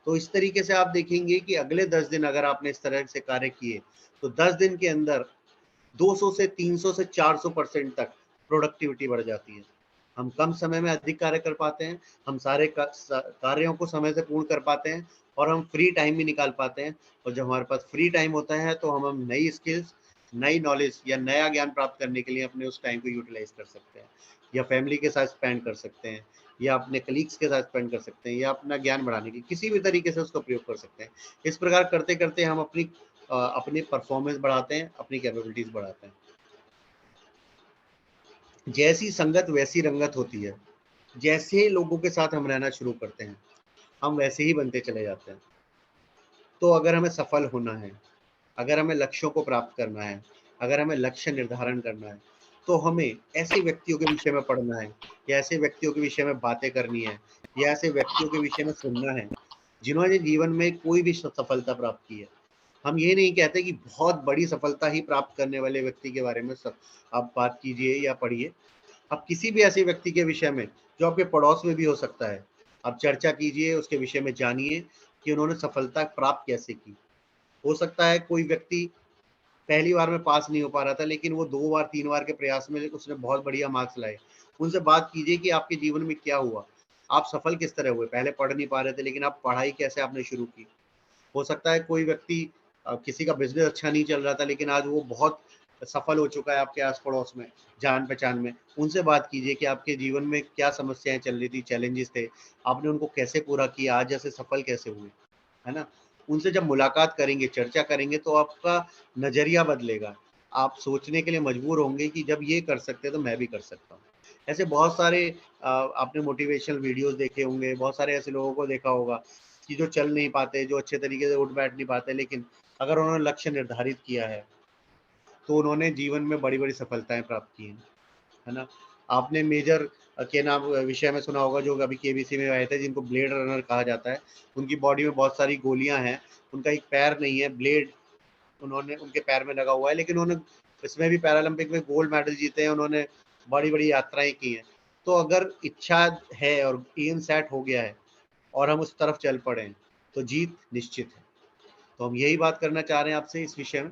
तो इस तरीके से आप देखेंगे कि अगले 10 दिन अगर आपने इस तरह से कार्य किए तो 10 दिन के अंदर 200 से 300 से 400% तक प्रोडक्टिविटी बढ़ जाती है। हम कम समय में अधिक कार्य कर पाते हैं, हम सारे कार्यों को समय से पूर्ण कर पाते हैं और हम फ्री टाइम भी निकाल पाते हैं। और जब हमारे पास फ्री टाइम होता है तो हम नई स्किल्स, नई नॉलेज या नया ज्ञान प्राप्त करने के लिए अपने उस टाइम को यूटिलाइज कर सकते हैं, या फैमिली के साथ स्पेंड कर सकते हैं, या अपने कलीग्स के साथ स्पेंड कर सकते हैं, या अपना ज्ञान बढ़ाने की किसी भी तरीके से उसका प्रयोग कर सकते हैं। इस प्रकार करते करते हम अपनी परफॉर्मेंस बढ़ाते हैं, अपनी कैपेबिलिटीज बढ़ाते हैं। जैसी संगत वैसी रंगत होती है। जैसे लोगों के साथ हम रहना शुरू करते हैं हम वैसे ही बनते चले जाते हैं। तो अगर हमें सफल होना है, अगर हमें लक्ष्यों को प्राप्त करना है, अगर हमें लक्ष्य निर्धारण करना है, तो हमें ऐसे व्यक्तियों के विषय में पढ़ना है, या ऐसे व्यक्तियों के विषय में बातें करनी है, या ऐसे व्यक्तियों के विषय में सुनना है जिन्होंने जीवन में कोई भी सफलता प्राप्त की है। हम ये नहीं कहते कि बहुत बड़ी सफलता ही प्राप्त करने वाले व्यक्ति के बारे में सब आप बात कीजिए या पढ़िए। आप किसी भी ऐसे व्यक्ति के विषय में जो आपके पड़ोस में भी हो सकता है, आप चर्चा कीजिए, उसके विषय में जानिए कि उन्होंने सफलता प्राप्त कैसे की। हो सकता है कोई व्यक्ति पहली बार में पास नहीं हो पा रहा था, लेकिन वो 2 बार 3 बार के प्रयास में उसने बहुत बढ़िया मार्क्स लाए। उनसे बात कीजिए कि आपके जीवन में क्या हुआ? आप सफल किस तरह हुए? पहले पढ़ नहीं पा रहे थे, लेकिन आप पढ़ाई कैसे आपने शुरू की? हो सकता है कोई व्यक्ति किसी का बिज़नेस अच्छा नहीं चल रहा था, लेकिन आज वो बहुत सफल हो चुका है आपके आस-पड़ोस में, जान-पहचान में। उनसे बात कीजिए कि आपके जीवन में क्या समस्याएँ चल रही थी, चैलेंजेस थे, आपने उनको कैसे पूरा किया, आज जैसे सफल कैसे हुए, है ना? उनसे जब मुलाकात करेंगे, चर्चा करेंगे तो आपका नज़रिया बदलेगा। आप सोचने के लिए मजबूर होंगे कि जब ये कर सकते हैं तो मैं भी कर सकता हूँ। ऐसे बहुत सारे आपने मोटिवेशनल वीडियोज़ देखे होंगे, बहुत सारे ऐसे लोगों को देखा होगा कि जो चल नहीं पाते, जो अच्छे तरीके से उठ बैठ नहीं पाते, लेकिन अगर उन्होंने लक्ष्य निर्धारित किया है, तो उन्होंने जीवन में बड़ी-बड़ी सफलताएँ प्राप्त की हैं, है ना? आपने मेजर के नाम विषय में सुना होगा जो अभी केबीसी में आए थे, जिनको ब्लेड रनर कहा जाता है। उनकी बॉडी में बहुत सारी गोलियाँ हैं, उनका एक पैर नहीं है, ब्लेड उन्होंने उनके पैर में लगा हुआ है, लेकिन उन्होंने इसमें भी पैरालंपिक में गोल्ड मेडल जीते हैं, उन्होंने बड़ी-बड़ी यात्राएँ की हैं। तो अगर इच्छा है और एम सेट हो गया है और हम उस तरफ चल पड़े हैं, तो जीत निश्चित है। तो हम यही बात करना चाह रहे हैं आपसे इस विषय में।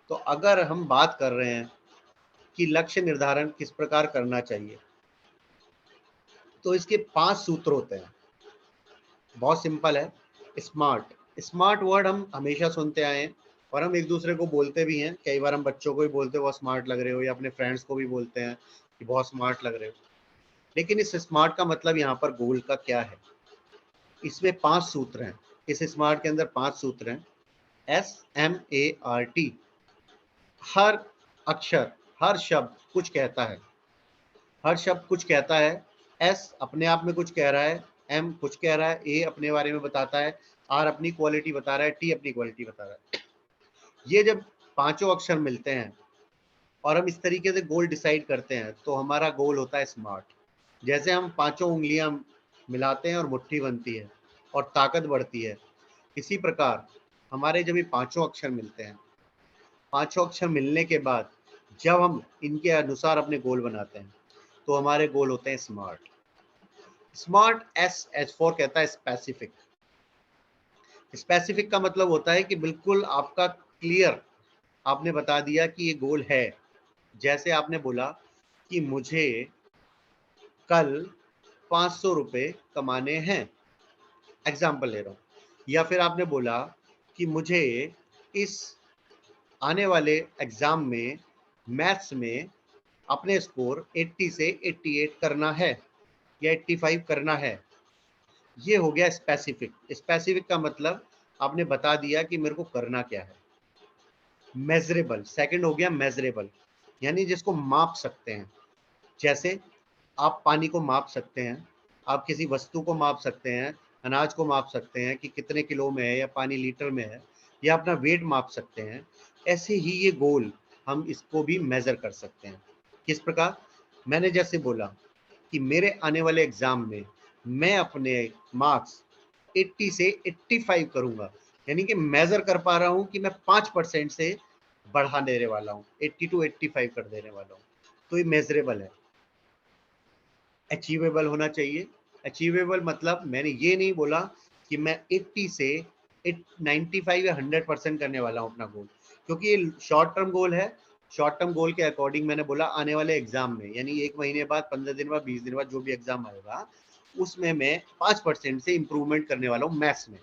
तो अगर हम बात कर रहे हैं कि लक्ष्य निर्धारण किस प्रकार करना चाहिए, तो इसके 5 सूत्र होते हैं। बहुत सिंपल है। स्मार्ट, स्मार्ट वर्ड हम हमेशा सुनते आए हैं और हम एक दूसरे को बोलते भी हैं। कई बार हम बच्चों को भी बोलते हैं बहुत स्मार्ट लग रहे हो, या अपने फ्रेंड्स को भी बोलते हैं कि बहुत स्मार्ट लग रहे हो। लेकिन इस स्मार्ट का मतलब यहाँ पर गोल का क्या है? इसमें 5 सूत्र हैं। इस स्मार्ट के अंदर 5 सूत्र हैं। SMART। हर अक्षर, हर शब्द कुछ कहता है, हर शब्द कुछ कहता है। एस अपने आप में कुछ कह रहा है, एम कुछ कह रहा है, ए अपने बारे में बताता है, आर अपनी क्वालिटी बता रहा है, टी अपनी क्वालिटी बता रहा है। ये जब पांचों अक्षर मिलते हैं और हम इस तरीके से गोल डिसाइड करते हैं तो हमारा गोल होता है स्मार्ट। जैसे हम पांचों उंगलियां मिलाते हैं और मुट्ठी बनती है और ताकत बढ़ती है, इसी प्रकार हमारे जब ये पांचों अक्षर मिलते हैं, पांचों अक्षर मिलने के बाद जब हम इनके अनुसार अपने गोल बनाते हैं तो हमारे गोल होते हैं स्मार्ट। स्मार्ट एस फॉर कहता है स्पेसिफिक। स्पेसिफिक का मतलब होता है कि बिल्कुल आपका क्लियर, आपने बता दिया कि ये गोल है। जैसे आपने बोला कि मुझे कल 500 रुपये कमाने हैं, एग्जाम्पल ले रहा हूँ। या फिर आपने बोला कि मुझे इस आने वाले एग्जाम में मैथ्स में अपने स्कोर 80 से 88 करना है या 85 करना है। ये हो गया स्पेसिफिक। स्पेसिफिक का मतलब आपने बता दिया कि मेरे को करना क्या है। मेजरेबल, सेकंड हो गया मेजरेबल, यानी जिसको माप सकते हैं। जैसे आप पानी को माप सकते हैं, आप किसी वस्तु को माप सकते हैं, अनाज को माप सकते हैं कि कितने किलो में है या पानी लीटर में है, या अपना वेट माप सकते हैं। ऐसे ही ये गोल हम इसको भी मेजर कर सकते हैं। किस प्रकार? मैंने जैसे बोला कि मेरे आने वाले एग्जाम में मैं अपने मार्क्स 80 से 85 करूंगा, यानी कि मेजर कर पा रहा हूं कि मैं 5% से बढ़ा देने वाला हूं, 80 टू 85 कर देने वाला हूं। तो ये मेजरेबल है। अचीवेबल होना चाहिए। अचीवेबल मतलब मैंने ये नहीं बोला कि मैं 80 से 95 या 100% करने वाला हूं अपना गोल, क्योंकि ये शॉर्ट टर्म गोल है। शॉर्ट टर्म गोल के अकॉर्डिंग मैंने बोला आने वाले एग्जाम में, यानी 1 महीने बाद, 15 दिन बाद, 20 दिन बाद जो भी एग्जाम आएगा, उसमें मैं 5% से इंप्रूवमेंट करने वाला हूँ मैथ्स में।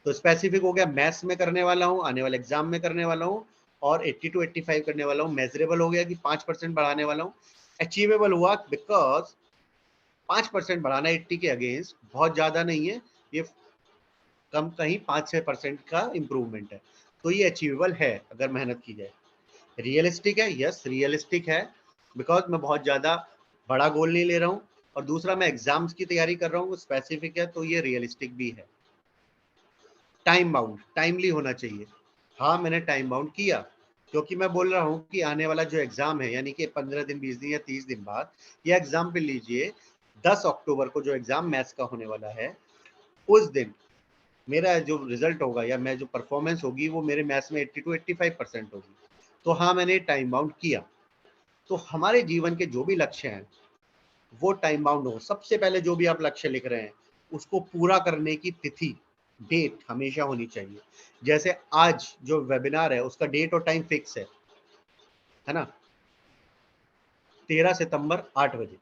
तो स्पेसिफिक हो गया, मैथ्स में करने वाला हूँ, आने वाले एग्जाम में करने वाला हूँ, और 80 टू 85 करने वाला हूँ। मेजरेबल हो गया कि 5% बढ़ाने वाला हूँ। अचीवेबल हुआ बिकॉज 5% बढ़ाना 80 के अगेंस्ट बहुत ज्यादा नहीं है, ये कम कहीं 5-6% का इंप्रूवमेंट है। तो ये अचीवेबल है अगर मेहनत की जाए। रियलिस्टिक है, यस रियलिस्टिक है, बिकॉज मैं बहुत ज्यादा बड़ा गोल नहीं ले रहा हूँ, और दूसरा मैं एग्जाम्स की तैयारी कर रहा हूँ, स्पेसिफिक है, तो ये रियलिस्टिक भी है। टाइम बाउंड, टाइमली होना चाहिए। हाँ, मैंने टाइम बाउंड किया, क्योंकि मैं बोल रहा हूँ कि आने वाला जो एग्जाम है, यानी कि 15 दिन, 20 दिन या 30 दिन बाद, या एग्जाम पे लीजिए 10 अक्टूबर को जो एग्जाम मैथ्स का होने वाला है, उस दिन मेरा जो रिजल्ट होगा या मैं जो परफॉर्मेंस होगी वो मेरे मैथ्स में 80 टू 85% होगी। तो हाँ, मैंने टाइम बाउंड किया। तो हमारे जीवन के जो भी लक्ष्य हैं वो टाइम बाउंड हो। सबसे पहले जो भी आप लक्ष्य लिख रहे हैं उसको पूरा करने की तिथि, डेट हमेशा होनी चाहिए। जैसे आज जो वेबिनार है उसका डेट और टाइम फिक्स है ना, 13 सितंबर 8 बजे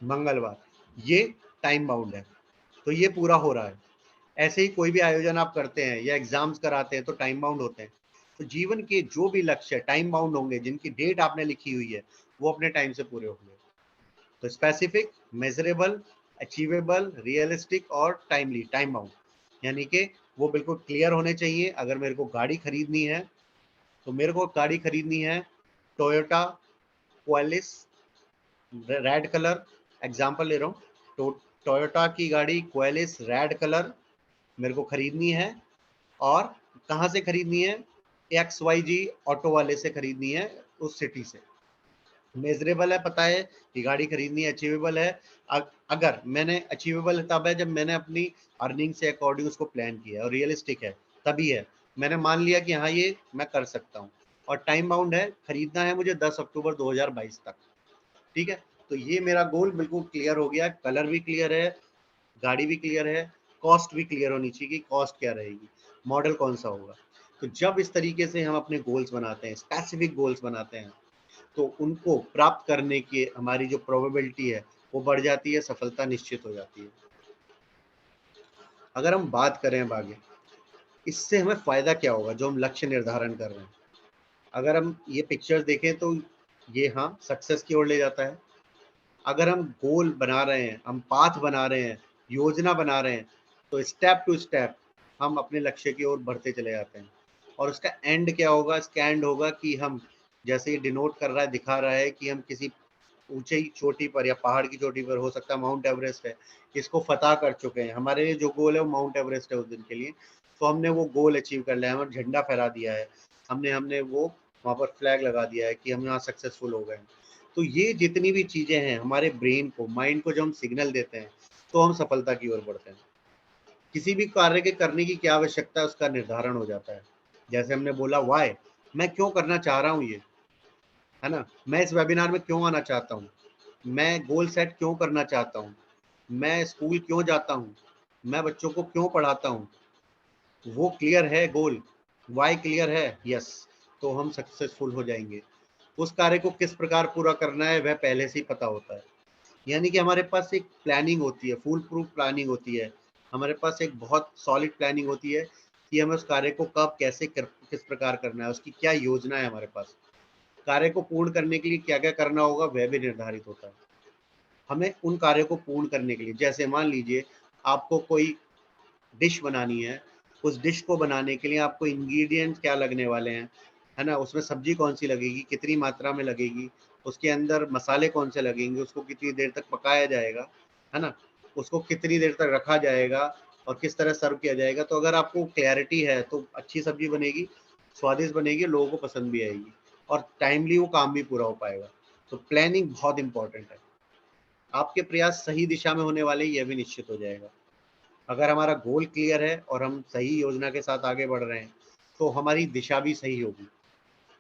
मंगलवार, ये टाइम बाउंड है, तो ये पूरा हो रहा है। ऐसे ही कोई भी आयोजन आप करते हैं या एग्जाम्स कराते हैं तो टाइम बाउंड होते हैं। तो जीवन के जो भी लक्ष्य टाइम बाउंड होंगे, जिनकी डेट आपने लिखी हुई है, वो अपने टाइम से पूरे होंगे। तो स्पेसिफिक, मेजरेबल, अचीवेबल, रियलिस्टिक और टाइमली, टाइम बाउंड, यानी कि वो बिल्कुल क्लियर होने चाहिए। अगर मेरे को गाड़ी खरीदनी है तो मेरे को गाड़ी खरीदनी है Toyota Qualis red colour, example ले रहा हूँ, तो टोयोटा की गाड़ी क्वालिस रेड कलर मेरे को खरीदनी है। और कहाँ से खरीदनी है? XYG ऑटो वाले से खरीदनी है, उस सिटी से। मेजरेबल है, पता है कि गाड़ी खरीदनी है, अचीवेबल है। अगर मैंने अचीवेबल तब है जब मैंने अपनी अर्निंग से अकॉर्डिंग उसको प्लान किया है, और रियलिस्टिक है तभी है मैंने मान लिया कि हाँ ये मैं कर सकता हूँ। और टाइम बाउंड है, खरीदना है मुझे 10 अक्टूबर 2022 तक। ठीक है, तो ये मेरा गोल बिल्कुल क्लियर हो गया। कलर भी क्लियर है, गाड़ी भी क्लियर है, कॉस्ट भी क्लियर होनी चाहिए कि कॉस्ट क्या रहेगी, मॉडल कौन सा होगा। तो जब इस तरीके से हम अपने गोल्स बनाते हैं, स्पेसिफिक गोल्स बनाते हैं, तो उनको प्राप्त करने की हमारी जो प्रोबेबिलिटी है वो बढ़ जाती है, सफलता निश्चित हो जाती है। अगर हम बात करें अब आगे, इससे हमें फायदा क्या होगा जो हम लक्ष्य निर्धारण कर रहे हैं। अगर हम ये पिक्चर्स देखें तो ये हाँ सक्सेस की ओर ले जाता है। अगर हम गोल बना रहे हैं, हम पाथ बना रहे हैं, योजना बना रहे हैं, तो स्टेप टू स्टेप हम अपने लक्ष्य की ओर बढ़ते चले जाते हैं। और उसका एंड क्या होगा? इसका एंड होगा कि हम, जैसे ये डिनोट कर रहा है, दिखा रहा है कि हम किसी ऊंची चोटी पर या पहाड़ की चोटी पर, हो सकता है माउंट एवरेस्ट है, इसको फतह कर चुके हैं। हमारे लिए जो गोल है वो माउंट एवरेस्ट है उस दिन के लिए, तो हमने वो गोल अचीव कर लिया है, हमने झंडा फहरा दिया है, हमने हमने वो वहाँ पर फ्लैग लगा दिया है कि हम यहाँ सक्सेसफुल हो गए। तो ये जितनी भी चीजें हैं हमारे ब्रेन को, माइंड को, जब हम सिग्नल देते हैं तो हम सफलता की ओर बढ़ते हैं। किसी भी कार्य के करने की क्या आवश्यकता है उसका निर्धारण हो जाता है। जैसे हमने बोला वाई, मैं क्यों करना चाह रहा हूँ ये, है ना, मैं इस वेबिनार में क्यों आना चाहता हूँ, मैं गोल सेट क्यों करना चाहता हूँ, मैं स्कूल क्यों जाता हूँ, मैं बच्चों को क्यों पढ़ाता हूँ, वो क्लियर है गोल, वाई क्लियर है, यस, तो हम सक्सेसफुल हो जाएंगे। उस कार्य को किस प्रकार पूरा करना है वह पहले से ही पता होता है। यानी कि हमारे पास एक प्लानिंग होती है, फुल प्रूफ प्लानिंग होती है, हमारे पास एक बहुत सॉलिड प्लानिंग होती है कि हमें उस कार्य को कब, कैसे किस प्रकार करना है, उसकी क्या योजना है हमारे पास। कार्य को पूर्ण करने के लिए क्या क्या करना होगा वह भी निर्धारित होता है। हमें उन कार्यों को पूर्ण करने के लिए, जैसे मान लीजिए आपको कोई डिश बनानी है, उस डिश को बनाने के लिए आपको इंग्रेडिएंट्स क्या लगने वाले हैं, है ना, उसमें सब्जी कौन सी लगेगी, कितनी मात्रा में लगेगी, उसके अंदर मसाले कौन से लगेंगे, उसको कितनी देर तक पकाया जाएगा, है ना, उसको कितनी देर तक रखा जाएगा और किस तरह सर्व किया जाएगा। तो अगर आपको क्लैरिटी है तो अच्छी सब्जी बनेगी, स्वादिष्ट बनेगी, लोगों को पसंद भी आएगी और टाइमली वो काम भी पूरा हो पाएगा। तो प्लानिंग बहुत इंपॉर्टेंट है। आपके प्रयास सही दिशा में होने वाले, यह भी निश्चित हो जाएगा। अगर हमारा गोल क्लियर है और हम सही योजना के साथ आगे बढ़ रहे हैं तो हमारी दिशा भी सही होगी।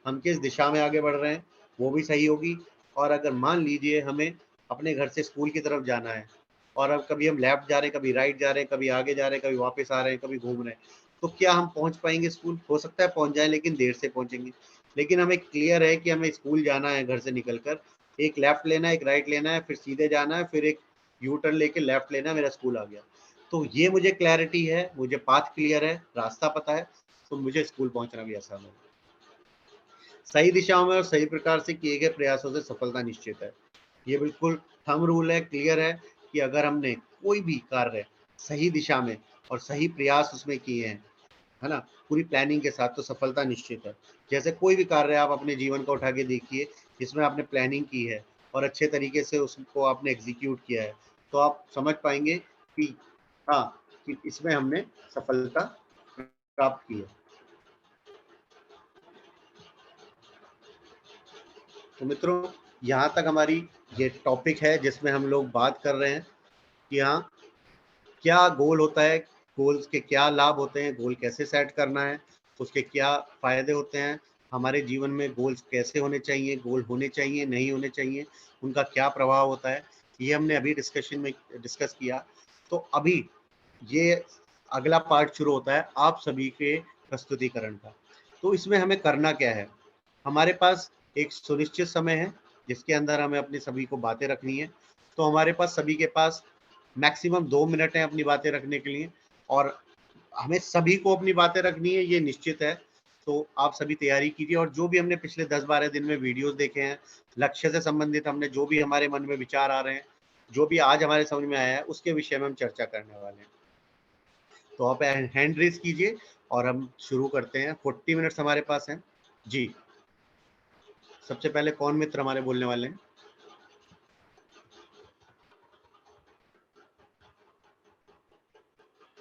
हम किस दिशा में आगे बढ़ रहे हैं वो भी सही होगी। और अगर मान लीजिए हमें अपने घर से स्कूल की तरफ जाना है और अब कभी हम लेफ्ट जा रहे हैं, कभी राइट जा रहे हैं, कभी आगे जा रहे हैं, कभी वापस आ रहे हैं, कभी घूम रहे हैं, तो क्या हम पहुंच पाएंगे स्कूल? हो सकता है पहुंच जाए लेकिन देर से पहुंचेंगे। लेकिन हमें क्लियर है कि हमें स्कूल जाना है, घर से निकलकर एक लेफ्ट लेना है, एक राइट लेना है, फिर सीधे जाना है, फिर एक यू टर्न लेके लेफ्ट लेना है, मेरा स्कूल आ गया। तो ये मुझे क्लैरिटी है, मुझे पाथ क्लियर है, रास्ता पता है, तो मुझे स्कूल पहुंचना भी आसान होगा। सही दिशाओं में और सही प्रकार से किए गए प्रयासों से सफलता निश्चित है। ये बिल्कुल थंब रूल है, क्लियर है कि अगर हमने कोई भी कार्य सही दिशा में और सही प्रयास उसमें किए हैं, है ना, पूरी प्लानिंग के साथ, तो सफलता निश्चित है। जैसे कोई भी कार्य आप अपने जीवन को उठा के देखिए जिसमें आपने प्लानिंग की है और अच्छे तरीके से उसको आपने एग्जीक्यूट किया है, तो आप समझ पाएंगे कि हाँ, कि इसमें हमने सफलता प्राप्त की है। तो मित्रों, यहाँ तक हमारी ये टॉपिक है जिसमें हम लोग बात कर रहे हैं कि हाँ, क्या गोल होता है, गोल्स के क्या लाभ होते हैं, गोल कैसे सेट करना है, उसके क्या फायदे होते हैं, हमारे जीवन में गोल्स कैसे होने चाहिए, गोल होने चाहिए नहीं होने चाहिए, उनका क्या प्रभाव होता है, ये हमने अभी डिस्कशन में डिस्कस किया। तो अभी ये अगला पार्ट शुरू होता है आप सभी के प्रस्तुतिकरण का। तो इसमें हमें करना क्या है, हमारे पास एक सुनिश्चित समय है जिसके अंदर हमें अपनी सभी को बातें रखनी है। तो हमारे पास सभी के पास मैक्सिमम 2 मिनट है अपनी बातें रखने के लिए और हमें सभी को अपनी बातें रखनी है, ये निश्चित है। तो आप सभी तैयारी कीजिए और जो भी हमने पिछले 10-12 दिन में वीडियोस देखे हैं, लक्ष्य से संबंधित हमने जो भी हमारे मन में विचार आ रहे हैं, जो भी आज हमारे समझ में आया है, उसके विषय में हम चर्चा करने वाले हैं। तो आप हैंड रेज कीजिए और हम शुरू करते हैं। 40 मिनट्स हमारे पास हैं जी। सबसे पहले कौन मित्र हमारे बोलने वाले हैं?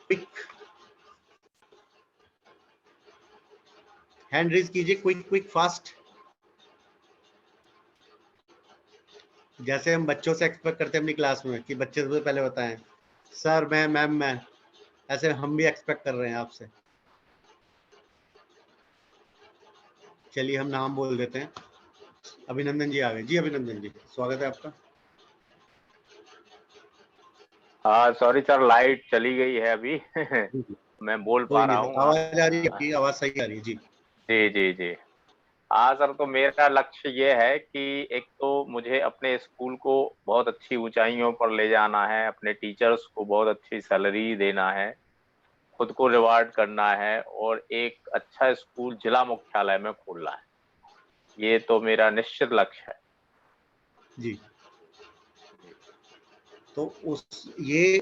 क्विक हैंड रेज कीजिए, क्विक क्विक फास्ट, जैसे हम बच्चों से एक्सपेक्ट करते हैं अपनी क्लास में कि बच्चे सबसे पहले बताएं सर, मैं, मैम, मैं, ऐसे हम भी एक्सपेक्ट कर रहे हैं आपसे। चलिए हम नाम बोल देते हैं। अभिनंदन जी आ गए। जी अभिनंदन जी, स्वागत है आपका। हाँ सॉरी सर, लाइट चली गई है अभी मैं बोल पा रहा हूँ। आवाज आ रही है आपकी? आवाज सही आ रही है जी। जी जी जी। हाँ सर, तो मेरा लक्ष्य ये है कि एक तो मुझे अपने स्कूल को बहुत अच्छी ऊंचाइयों पर ले जाना है, अपने टीचर्स को बहुत अच्छी सैलरी देना है, खुद को रिवार्ड करना है और एक अच्छा स्कूल जिला मुख्यालय में खोलना है। ये तो मेरा निश्चित लक्ष्य है जी। तो उस ये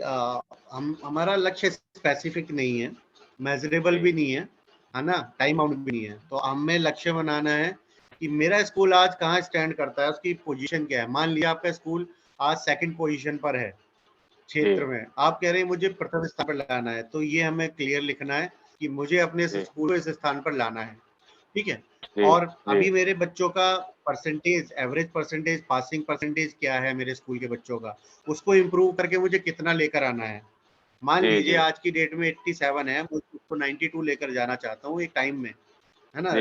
हमारा लक्ष्य स्पेसिफिक नहीं है, मेजरेबल भी नहीं है ना, टाइम आउट भी नहीं है। तो हमें लक्ष्य बनाना है कि मेरा स्कूल आज कहाँ स्टैंड करता है, उसकी पोजीशन क्या है। मान लिया आपका स्कूल आज सेकंड पोजीशन पर है क्षेत्र में, आप कह रहे हैं मुझे प्रथम स्थान पर लाना है, तो ये हमें क्लियर लिखना है कि मुझे अपने स्कूल को इस स्थान पर लाना है। ठीक है। और अभी मेरे बच्चों का percentage, average percentage, passing percentage क्या है मेरे स्कूल के बच्चों का, उसको इम्प्रूव करके मुझे कितना लेकर आना है। मान लीजिए आज की डेट में 87 है, मैं उसको 92 लेकर जाना चाहता हूँ एक टाइम में, है ना।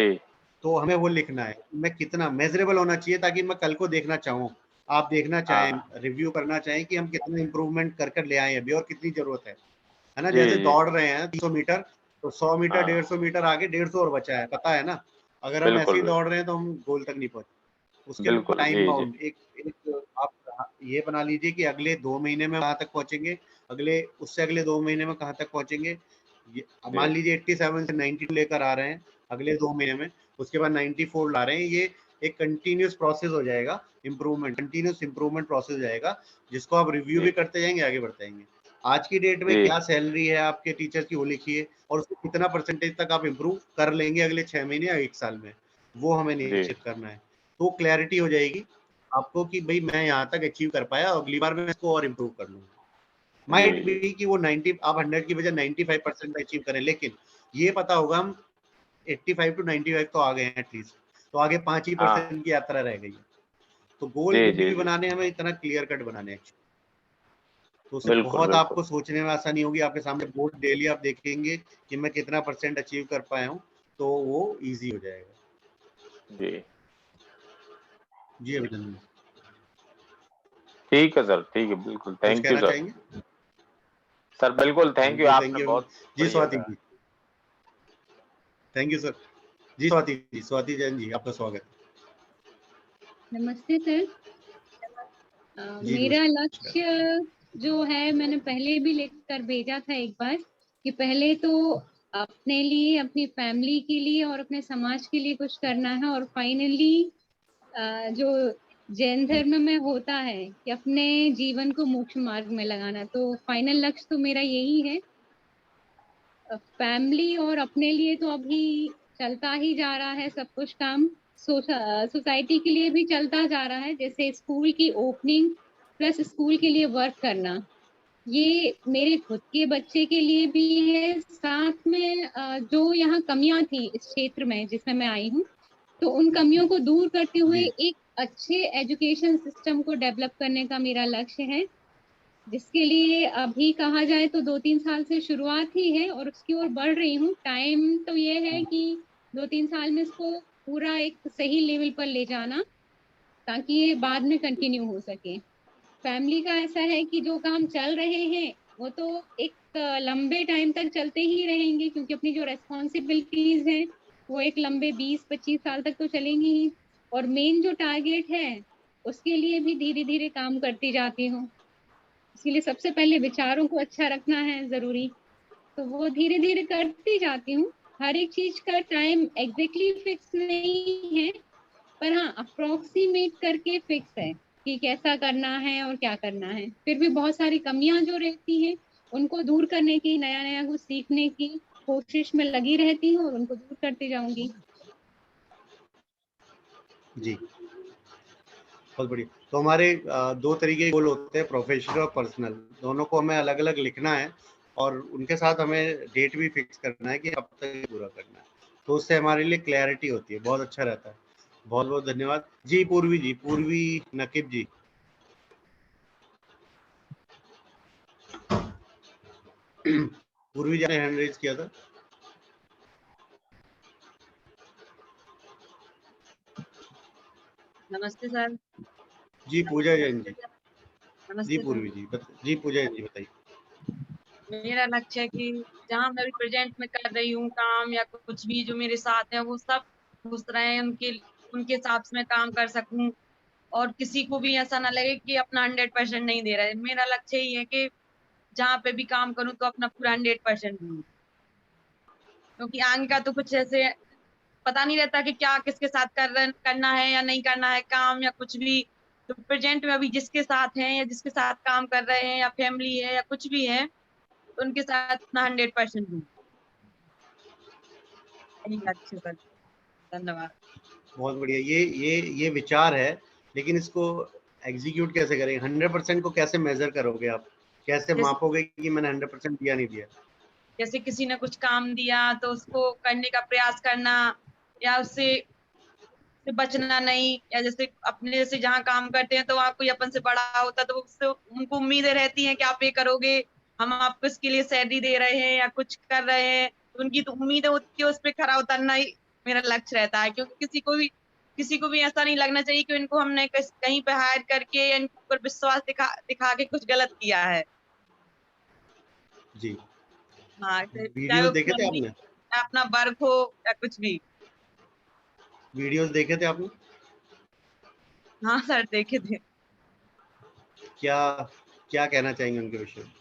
तो हमें वो लिखना है, मैं कितना मेजरेबल होना चाहिए ताकि मैं कल को देखना चाहूँ, आप देखना चाहें, रिव्यू करना चाहें कि हम कितना इम्प्रूवमेंट कर ले आए अभी और कितनी जरूरत है ना। जैसे दौड़ रहे हैं 300 मीटर, तो 100 मीटर 150 मीटर आगे 150 और बचा है, पता है ना। अगर हम ऐसे ही दौड़ रहे हैं तो हम गोल तक नहीं पहुंचे। उसके लिए टाइम बाउंड एक आप ये बना लीजिए कि अगले 2 महीने में कहाँ तक पहुंचेंगे, अगले उससे अगले 2 महीने में कहाँ तक पहुंचेंगे। मान लीजिए 87 से 92 लेकर आ रहे हैं अगले 2 महीने में, उसके बाद 94 ला रहे हैं। ये एक कंटिन्यूस प्रोसेस हो जाएगा, इम्प्रूवमेंट, कंटिन्यूस इम्प्रूवमेंट प्रोसेस हो जाएगा, जिसको आप रिव्यू भी करते जाएंगे, आगे बढ़ते जाएंगे। आज की डेट में जी क्या सैलरी है आपके टीचर की वो लिखिए, और उसको कितना परसेंटेज तक आप इम्प्रूव कर लेंगे अगले 6 महीने या 1 साल में, वो हमें जी निश्चित करना है। तो क्लैरिटी हो जाएगी आपको कि भाई मैं यहाँ तक अचीव कर पाया, अगली बार मैं इसको और इम्प्रूव कर लूंगा। जी माइट जी बी कि वो 90 आप 100 की बजाय 95% अचीव करें, लेकिन ये पता होगा हम 85 टू 95 तो आ गए हैं एटलीस्ट, तो आगे 5 ही हाँ परसेंट की यात्रा रह गई है। तो गोल जी जब जी भी जी बनाने हमें इतना क्लियर कट बनाने हैं, तो उससे बिल्कुल बहुत बिल्कुल आपको सोचने में आसानी होगी। आपके सामने बोर्ड डेली आप देखेंगे कि मैं कितना परसेंट अचीव कर पाया हूँ, तो वो इजी हो जाएगा। जी जी अभिनंदन, ठीक है सर, ठीक है, बिल्कुल, कुछ थैंक यू कहना सर। चाहेंगे? सर बिल्कुल थैंक यू, थैंक आपने यू। बहुत जी बढ़िया स्वाति कहा। जी, थैंक यू सर। जी स्वाति जी, स्वाति जैन जी, आपका स्वागत है। नमस्ते सर। जी मेरा नमस्कार। लक्ष्य जो है मैंने पहले भी लिखकर भेजा था एक बार कि पहले तो अपने लिए, अपनी फैमिली के लिए और अपने समाज के लिए कुछ करना है, और फाइनली जो जैन धर्म में होता है कि अपने जीवन को मोक्ष मार्ग में लगाना, तो फाइनल लक्ष्य तो मेरा यही है। फैमिली और अपने लिए तो अभी चलता ही जा रहा है सब कुछ काम। सोसाइटी के लिए भी चलता जा रहा है, जैसे स्कूल की ओपनिंग प्लस स्कूल के लिए वर्क करना, ये मेरे खुद के बच्चे के लिए भी है। साथ में जो यहाँ कमियां थी इस क्षेत्र में जिसमें मैं आई हूँ, तो उन कमियों को दूर करते हुए जी एक अच्छे एजुकेशन सिस्टम को डेवलप करने का मेरा लक्ष्य है, जिसके लिए अभी कहा जाए तो 2-3 साल से शुरुआत ही है और उसकी ओर बढ़ रही हूँ। टाइम तो ये है कि 2-3 साल में इसको पूरा एक सही लेवल पर ले जाना, ताकि ये बाद में कंटिन्यू हो सके। फैमिली का ऐसा है कि जो काम चल रहे हैं वो तो एक लंबे टाइम तक चलते ही रहेंगे, क्योंकि अपनी जो रेस्पॉन्सिबिलिटीज हैं वो एक लंबे 20-25 साल तक तो चलेंगी ही। और मेन जो टारगेट है उसके लिए भी धीरे धीरे काम करती जाती हूँ। इसीलिए सबसे पहले विचारों को अच्छा रखना है जरूरी, तो वो धीरे धीरे करती जाती हूँ। हर एक चीज का टाइम एग्जैक्टली फिक्स नहीं है, पर हाँ अप्रोक्सीमेट करके फिक्स है कि कैसा करना है और क्या करना है। फिर भी बहुत सारी कमियां जो रहती हैं उनको दूर करने की, नया नया कुछ सीखने की कोशिश में लगी रहती हूँ और उनको दूर करती जाऊंगी। जी बहुत बढ़िया। तो हमारे 2 तरीके के गोल होते हैं, प्रोफेशनल और पर्सनल, दोनों को हमें अलग अलग लिखना है और उनके साथ हमें डेट भी फिक्स करना है कि कब तक ये पूरा करना है, तो उससे हमारे लिए क्लैरिटी होती है, बहुत अच्छा रहता है। बहुत बहुत धन्यवाद। जी पूर्वी जी, पूर्वी नकीब जी। पूर्वी जी ने हैंड रेज किया था। नमस्ते सर। जी पूजा जैन जी। जी नमस्ते सर। पूर्वी जी जी पूजा जैन जी बताइए। मेरा लक्ष्य है कि जहाँ मैं प्रेजेंट में कर रही हूँ काम या कुछ भी जो मेरे साथ है वो सब खुश रहे, उनके उनके हिसाब से मैं काम कर सकूं, और किसी को भी ऐसा ना लगे कि अपना 100% नहीं दे रहा है। मेरा लक्ष्य यही है कि जहाँ पे भी काम करूँ तो अपना पूरा 100% दूं, क्योंकि आगे का तो कुछ ऐसे पता नहीं रहता कि क्या किसके साथ करना है या नहीं करना है काम या कुछ भी। तो प्रेजेंट में अभी जिसके साथ हैं या जिसके साथ काम कर रहे हैं या फैमिली है या कुछ भी है, तो उनके साथ अपना 100% दूं। यही लक्ष्य सर। धन्यवाद। बहुत बढ़िया। ये विचार है, लेकिन इसको एग्जीक्यूट कैसे करेंगे? 100% को कैसे मेजर करोगे आप? कैसे जैसे मापोगे कि मैंने 100% दिया नहीं दिया? जैसे किसी ने कुछ काम दिया तो उसको करने का प्रयास करना, या उससे से बचना नहीं, या जैसे अपने से जहाँ काम करते हैं तो वहाँ कोई अपन से बड़ा होता है तो उससे उनको उम्मीदें रहती हैं कि आप ये करोगे, हम आपको इसके लिए सैलरी दे रहे हैं या कुछ कर रहे हैं, तो उनकी तो उम्मीदें होती है, उस पर खरा उतरना ही मेरा लक्ष्य रहता है। क्योंकि किसी को भी ऐसा नहीं लगना चाहिए कि इनको हमने कहीं पे हायर करके या इनके ऊपर विश्वास दिखा दिखा के कुछ गलत किया है। जी हाँ, चाहे वीडियोस वो देखे थे फैमिली, आपने? अपना वर्क हो या कुछ भी। वीडियोस देखे थे आपने? हाँ सर, देखे थे। क्या क्या कहना चाहेंगे उनके विषय में?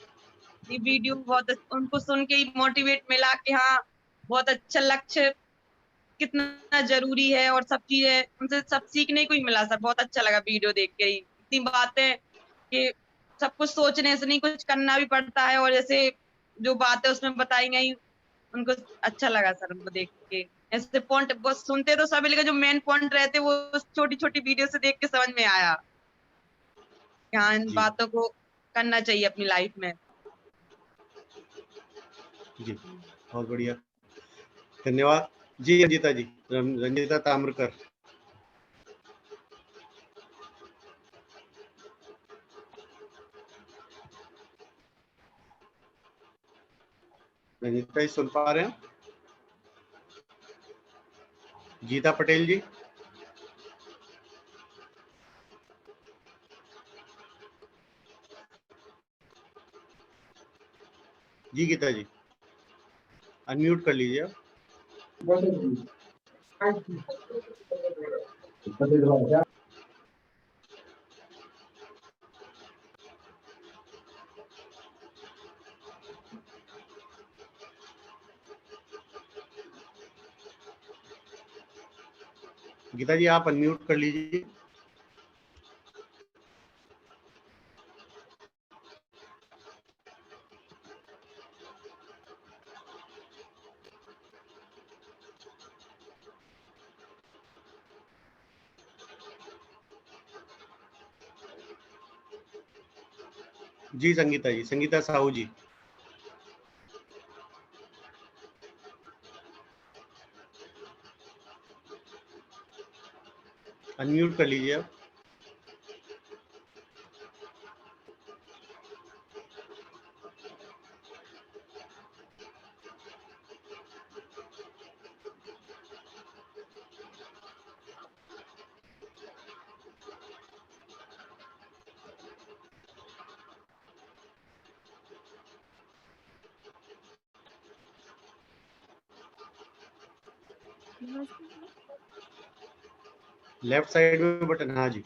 ये वीडियो बहुत उनको सुन के ही मोटिवेट मिला कि हाँ बहुत अच्छा लक्ष्य कितना जरूरी है, और सब चीजें उनसे सब सीखने को ही मिला सर। बहुत अच्छा लगा वीडियो देख के ही, इतनी बातें कि सब कुछ सोचने से नहीं, कुछ करना भी पड़ता है। और जैसे जो बातें उसमें बताई गई उनको अच्छा लगा सर, उनको देख के। ऐसे पॉइंट बस सुनते तो सभी, लेकिन जो मेन पॉइंट रहते वो छोटी छोटी वीडियो से देख के समझ में आया। हाँ, इन जी बातों को करना चाहिए अपनी लाइफ में। जी, बहुत बढ़िया, धन्यवाद जी। रंजिता जी, रंजिता ताम्रकर। रंजिता जी सुन पा रहे हैं? गीता पटेल जी। जी गीता जी, अनम्यूट कर लीजिए आप। गीता जी आप अनम्यूट कर लीजिए। जी संगीता जी, संगीता साहू जी। अनम्यूट कर लीजिए आप। नमस्ते सर। लेफ्ट साइड में बटन, हाँ जी।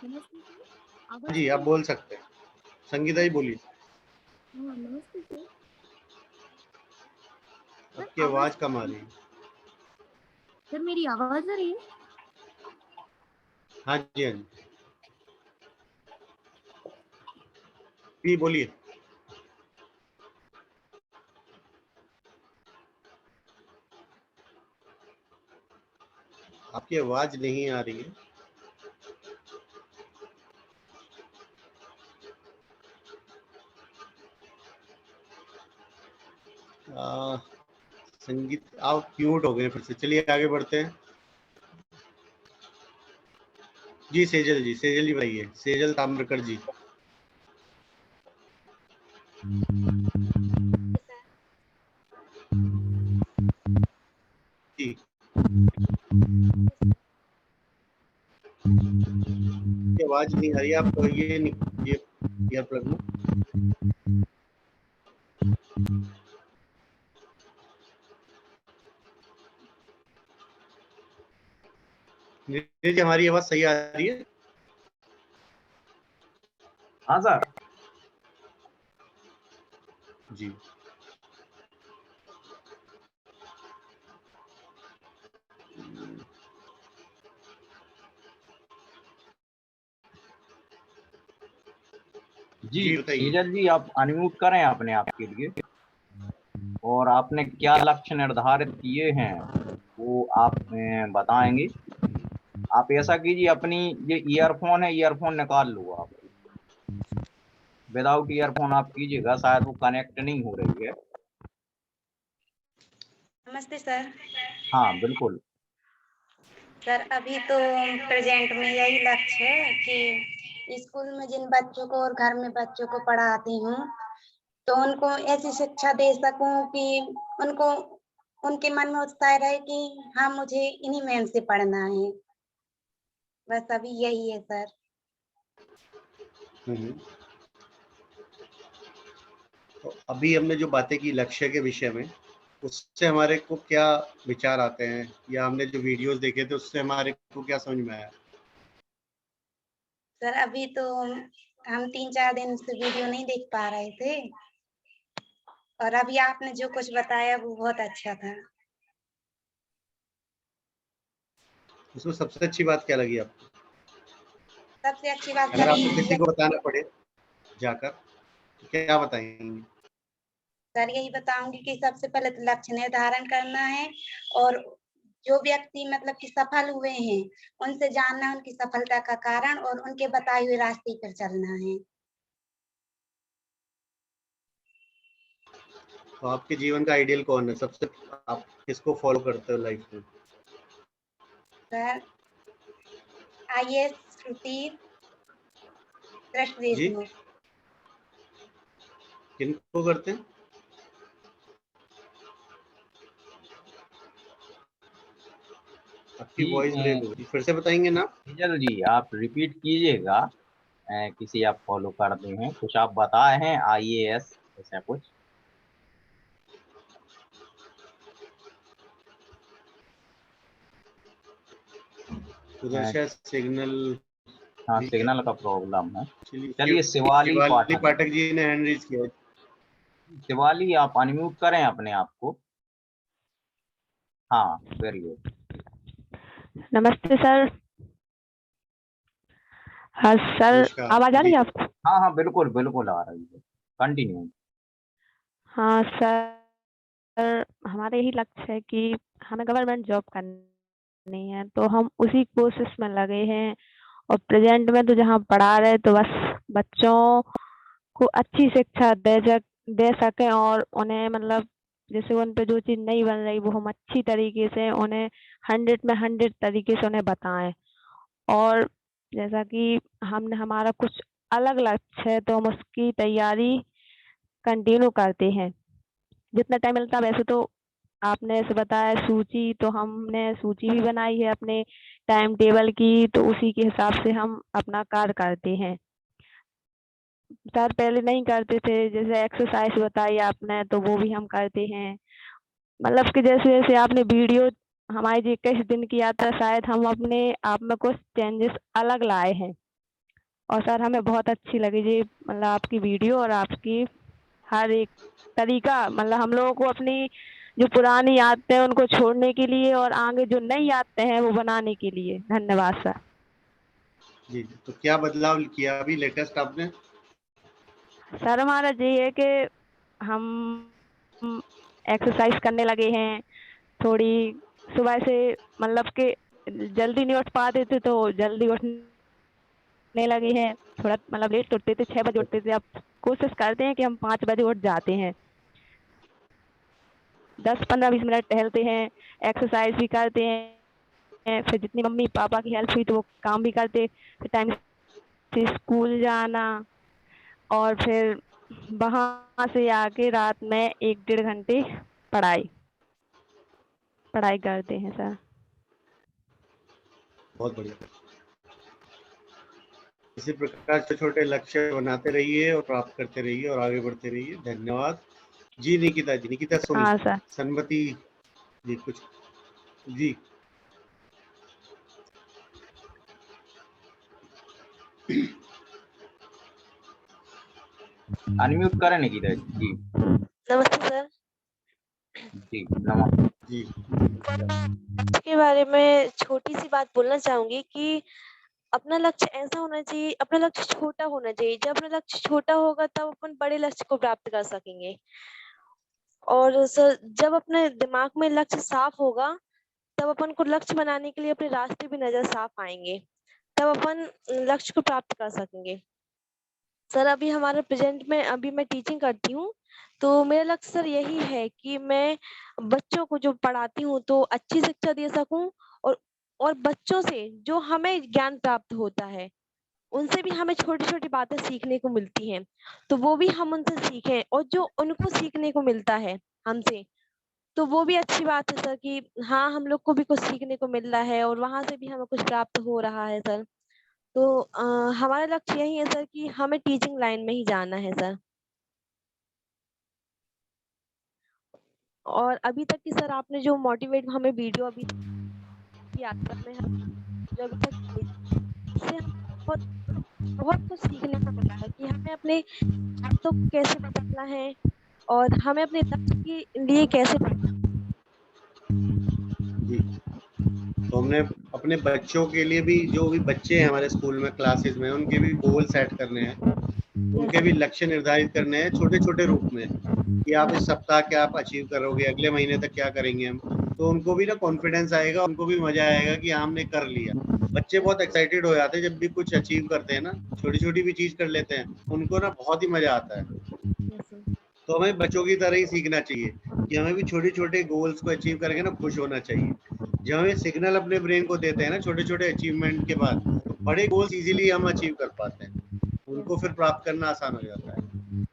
नमस्ते सर, हाँ आवाज जी आ आप रही बोल सकते हैं। संगीता जी बोलिए। है? हाँ नमस्ते सर। सर आपकी आवाज, आवाज कम आ रही है। सर मेरी आवाज आ रही है? हाँ जी हाँ जी, जी बोलिए। आपकी आवाज नहीं आ रही है। संगीत आप म्यूट हो गए फिर से। चलिए आगे बढ़ते हैं। जी सेजल जी, सेजल जी बताइए, सेजल ताम्रकर जी। जी ये आवाज नहीं आ रही। आप ये ईयर प्लग लो। नीरज जी हमारी आवाज सही आ रही है? हाँ सर। जी जी जी बताइए। सेजल जी आप अनम्यूट करें अपने आप के लिए, और आपने क्या लक्ष्य निर्धारित किए हैं वो आप बताएंगे। आप ऐसा कीजिए, अपनी ये ईयरफोन है, ईयरफोन निकाल लो आप। विदाउट ईयरफोन आप कीजिएगा, शायद वो कनेक्ट नहीं हो रही है। नमस्ते सर। हाँ बिल्कुल। सर अभी तो प्रेजेंट में यही लक्ष्य है कि स्कूल में जिन बच्चों को और घर में बच्चों को पढ़ाती हूँ तो उनको ऐसी शिक्षा दे सकूं कि उनको उनके मन में उत्साह रहे कि हाँ मुझे इन्हीं मैम से पढ़ना है। बस अभी यही है सर। तो अभी हमने जो बातें की लक्ष्य के विषय में, उससे हमारे को क्या विचार आते हैं, या हमने जो वीडियोस देखे थे उससे हमारे को क्या समझ में आया? सर अभी तो हम 3-4 दिन से वीडियो नहीं देख पा रहे थे और अभी आपने जो कुछ बताया वो बहुत अच्छा था। उसमें सबसे अच्छी बात क्या लगी आपको? सबसे अच्छी बात अगर लगी आपको किसी को बताना पड़े जाकर, तो क्या बताएंगे? सर यही बताऊंगी कि सबसे पहले तो लक्ष्य निर्धारण करना है और जो व्यक्ति मतलब कि सफल हुए हैं उनसे जानना उनकी सफलता का कारण और उनके बताए हुए रास्ते पर चलना है। तो आपके जीवन का आइडियल कौन है? सबसे आप किसको फॉलो करते हो लाइफ में? सर IAS श्रुति कृष्ण जी, देशमुख। किनको करते हैं? आपकी वॉइस ब्रेक हो गई, फिर से बताएंगे ना? तेजल जी आप रिपीट कीजिएगा। किसी आप फॉलो करते हैं, कुछ आप बताए हैं IAS ऐसा कुछ? उधर शायद सिग्नल हाँ वीक है। सिग्नल का प्रॉब्लम है। चलिए शिवाली शिवाली पाठक, पाठक जी ने हैंड रेज किया है। शिवाली आप अनम्यूट करें अपने आप को। हाँ वेरी गुड। नमस्ते सर। हाँ सर, नमस्कार आवाज आ रही जी। है आपको? हाँ हाँ बिल्कुल बिल्कुल आ रही है, कंटिन्यू। हाँ सर, हमारा यही लक्ष्य है कि हमें गवर्नमेंट जॉब करनी है, तो हम उसी कोशिश में लगे हैं। और प्रेजेंट में तो जहाँ पढ़ा रहे तो बस बच्चों को अच्छी शिक्षा दे सकें और उन्हें मतलब जैसे उन पे जो चीज़ नहीं बन रही वो हम अच्छी तरीके से उन्हें 100 में 100 तरीके से उन्हें बताएं। और जैसा कि हमने हमारा कुछ अलग लक्ष्य है तो हम उसकी तैयारी कंटिन्यू करते हैं जितना टाइम मिलता है। वैसे तो आपने ऐसे बताया सूची, तो हमने सूची भी बनाई है अपने टाइम टेबल की, तो उसी के हिसाब से हम अपना कार्य करते हैं। सर पहले नहीं करते थे, जैसे एक्सरसाइज बताई आपने तो वो भी हम करते हैं। मतलब कि जैसे जैसे आपने वीडियो हमारी जो 21 दिन की यात्रा, शायद हम अपने आप में कुछ चेंजेस अलग लाए हैं। और सर हमें बहुत अच्छी लगी जी, मतलब आपकी वीडियो और आपकी हर एक तरीका, मतलब हम लोगों को अपनी जो पुरानी आदतें हैं उनको छोड़ने के लिए और आगे जो नई आदतें हैं वो बनाने के लिए। धन्यवाद सर। जी, तो क्या बदलाव किया अभी लेटेस्ट आपने? सर हमारा ये है कि हम एक्सरसाइज करने लगे हैं थोड़ी। सुबह से मतलब कि जल्दी नहीं उठ पाते थे तो जल्दी उठने लगे हैं। थोड़ा मतलब लेट उठते थे, 6 बजे उठते थे, अब कोशिश करते हैं कि हम 5 बजे उठ जाते हैं। 10-15-20 मिनट टहलते हैं, एक्सरसाइज भी करते हैं। फिर जितनी मम्मी पापा की हेल्प हुई तो वो काम भी करते। फिर टाइम से स्कूल जाना और फिर वहाँ से आके रात में 1-1.5 घंटे पढ़ाई करते हैं सर। बहुत बढ़िया। इसी प्रकार छोटे छोटे लक्ष्य बनाते रहिए और प्राप्त करते रहिए और आगे बढ़ते रहिए। धन्यवाद जी। निकिता जी, निकिता सोनी, हाँ सर। सन्मति जी कुछ जी। अनम्यूट करें निकिता जी। नमस्ते सर। जी नमस्ते जी। के बारे में छोटी सी बात बोलना चाहूंगी कि अपना लक्ष्य ऐसा होना चाहिए, अपना लक्ष्य छोटा होना चाहिए। जब अपना लक्ष्य छोटा होगा तब अपन बड़े लक्ष्य को प्राप्त कर सकेंगे। और सर जब अपने दिमाग में लक्ष्य साफ होगा तब अपन को लक्ष्य बनाने के लिए अपने रास्ते भी नजर साफ आएंगे, तब अपन लक्ष्य को प्राप्त कर सकेंगे। सर अभी हमारे प्रेजेंट में अभी मैं टीचिंग करती हूँ, तो मेरा लक्ष्य सर यही है कि मैं बच्चों को जो पढ़ाती हूँ तो अच्छी शिक्षा दे सकूं और बच्चों से जो हमें ज्ञान प्राप्त होता है उनसे भी हमें छोटी छोटी बातें सीखने को मिलती हैं, तो वो भी हम उनसे सीखें और जो उनको सीखने को मिलता है हमसे तो वो भी अच्छी बात है सर कि हाँ हम लोग को भी कुछ सीखने को मिल रहा है और वहां से भी हमें कुछ प्राप्त हो रहा है सर। तो हमारा लक्ष्य यही है सर कि हमें टीचिंग लाइन में ही जाना है सर। और अभी तक की सर आपने जो मोटिवेट हमें वीडियो अभी यात्रा में हम जो अभी तक इससे हमें बहुत बहुत कुछ सीखने को मिला है कि हमें अपने आदतों को कैसे बदलना है और हमें अपने लक्ष्य के लिए कैसे जी, तो हमने अपने बच्चों के लिए भी, जो भी बच्चे हैं हमारे स्कूल में क्लासेस में, उनके भी गोल सेट करने हैं उनके भी लक्ष्य निर्धारित करने हैं छोटे छोटे रूप में, कि आप इस सप्ताह क्या आप अचीव करोगे, अगले महीने तक क्या करेंगे हम। तो उनको भी ना कॉन्फिडेंस आएगा, उनको भी मजा आएगा कि हमने कर लिया। बच्चे बहुत एक्साइटेड हो जाते हैं जब भी कुछ अचीव करते हैं ना, छोटी छोटी भी चीज कर लेते हैं, उनको ना बहुत ही मजा आता है। तो हमें बच्चों की तरह ही सीखना चाहिए कि हमें भी छोटे छोटे गोल्स को अचीव करके ना खुश होना चाहिए। जब हम ये सिग्नल अपने ब्रेन को देते हैं ना छोटे छोटे अचीवमेंट के बाद, तो बड़े गोल्स इजीली हम अचीव कर पाते हैं, उनको फिर प्राप्त करना आसान हो जाता है।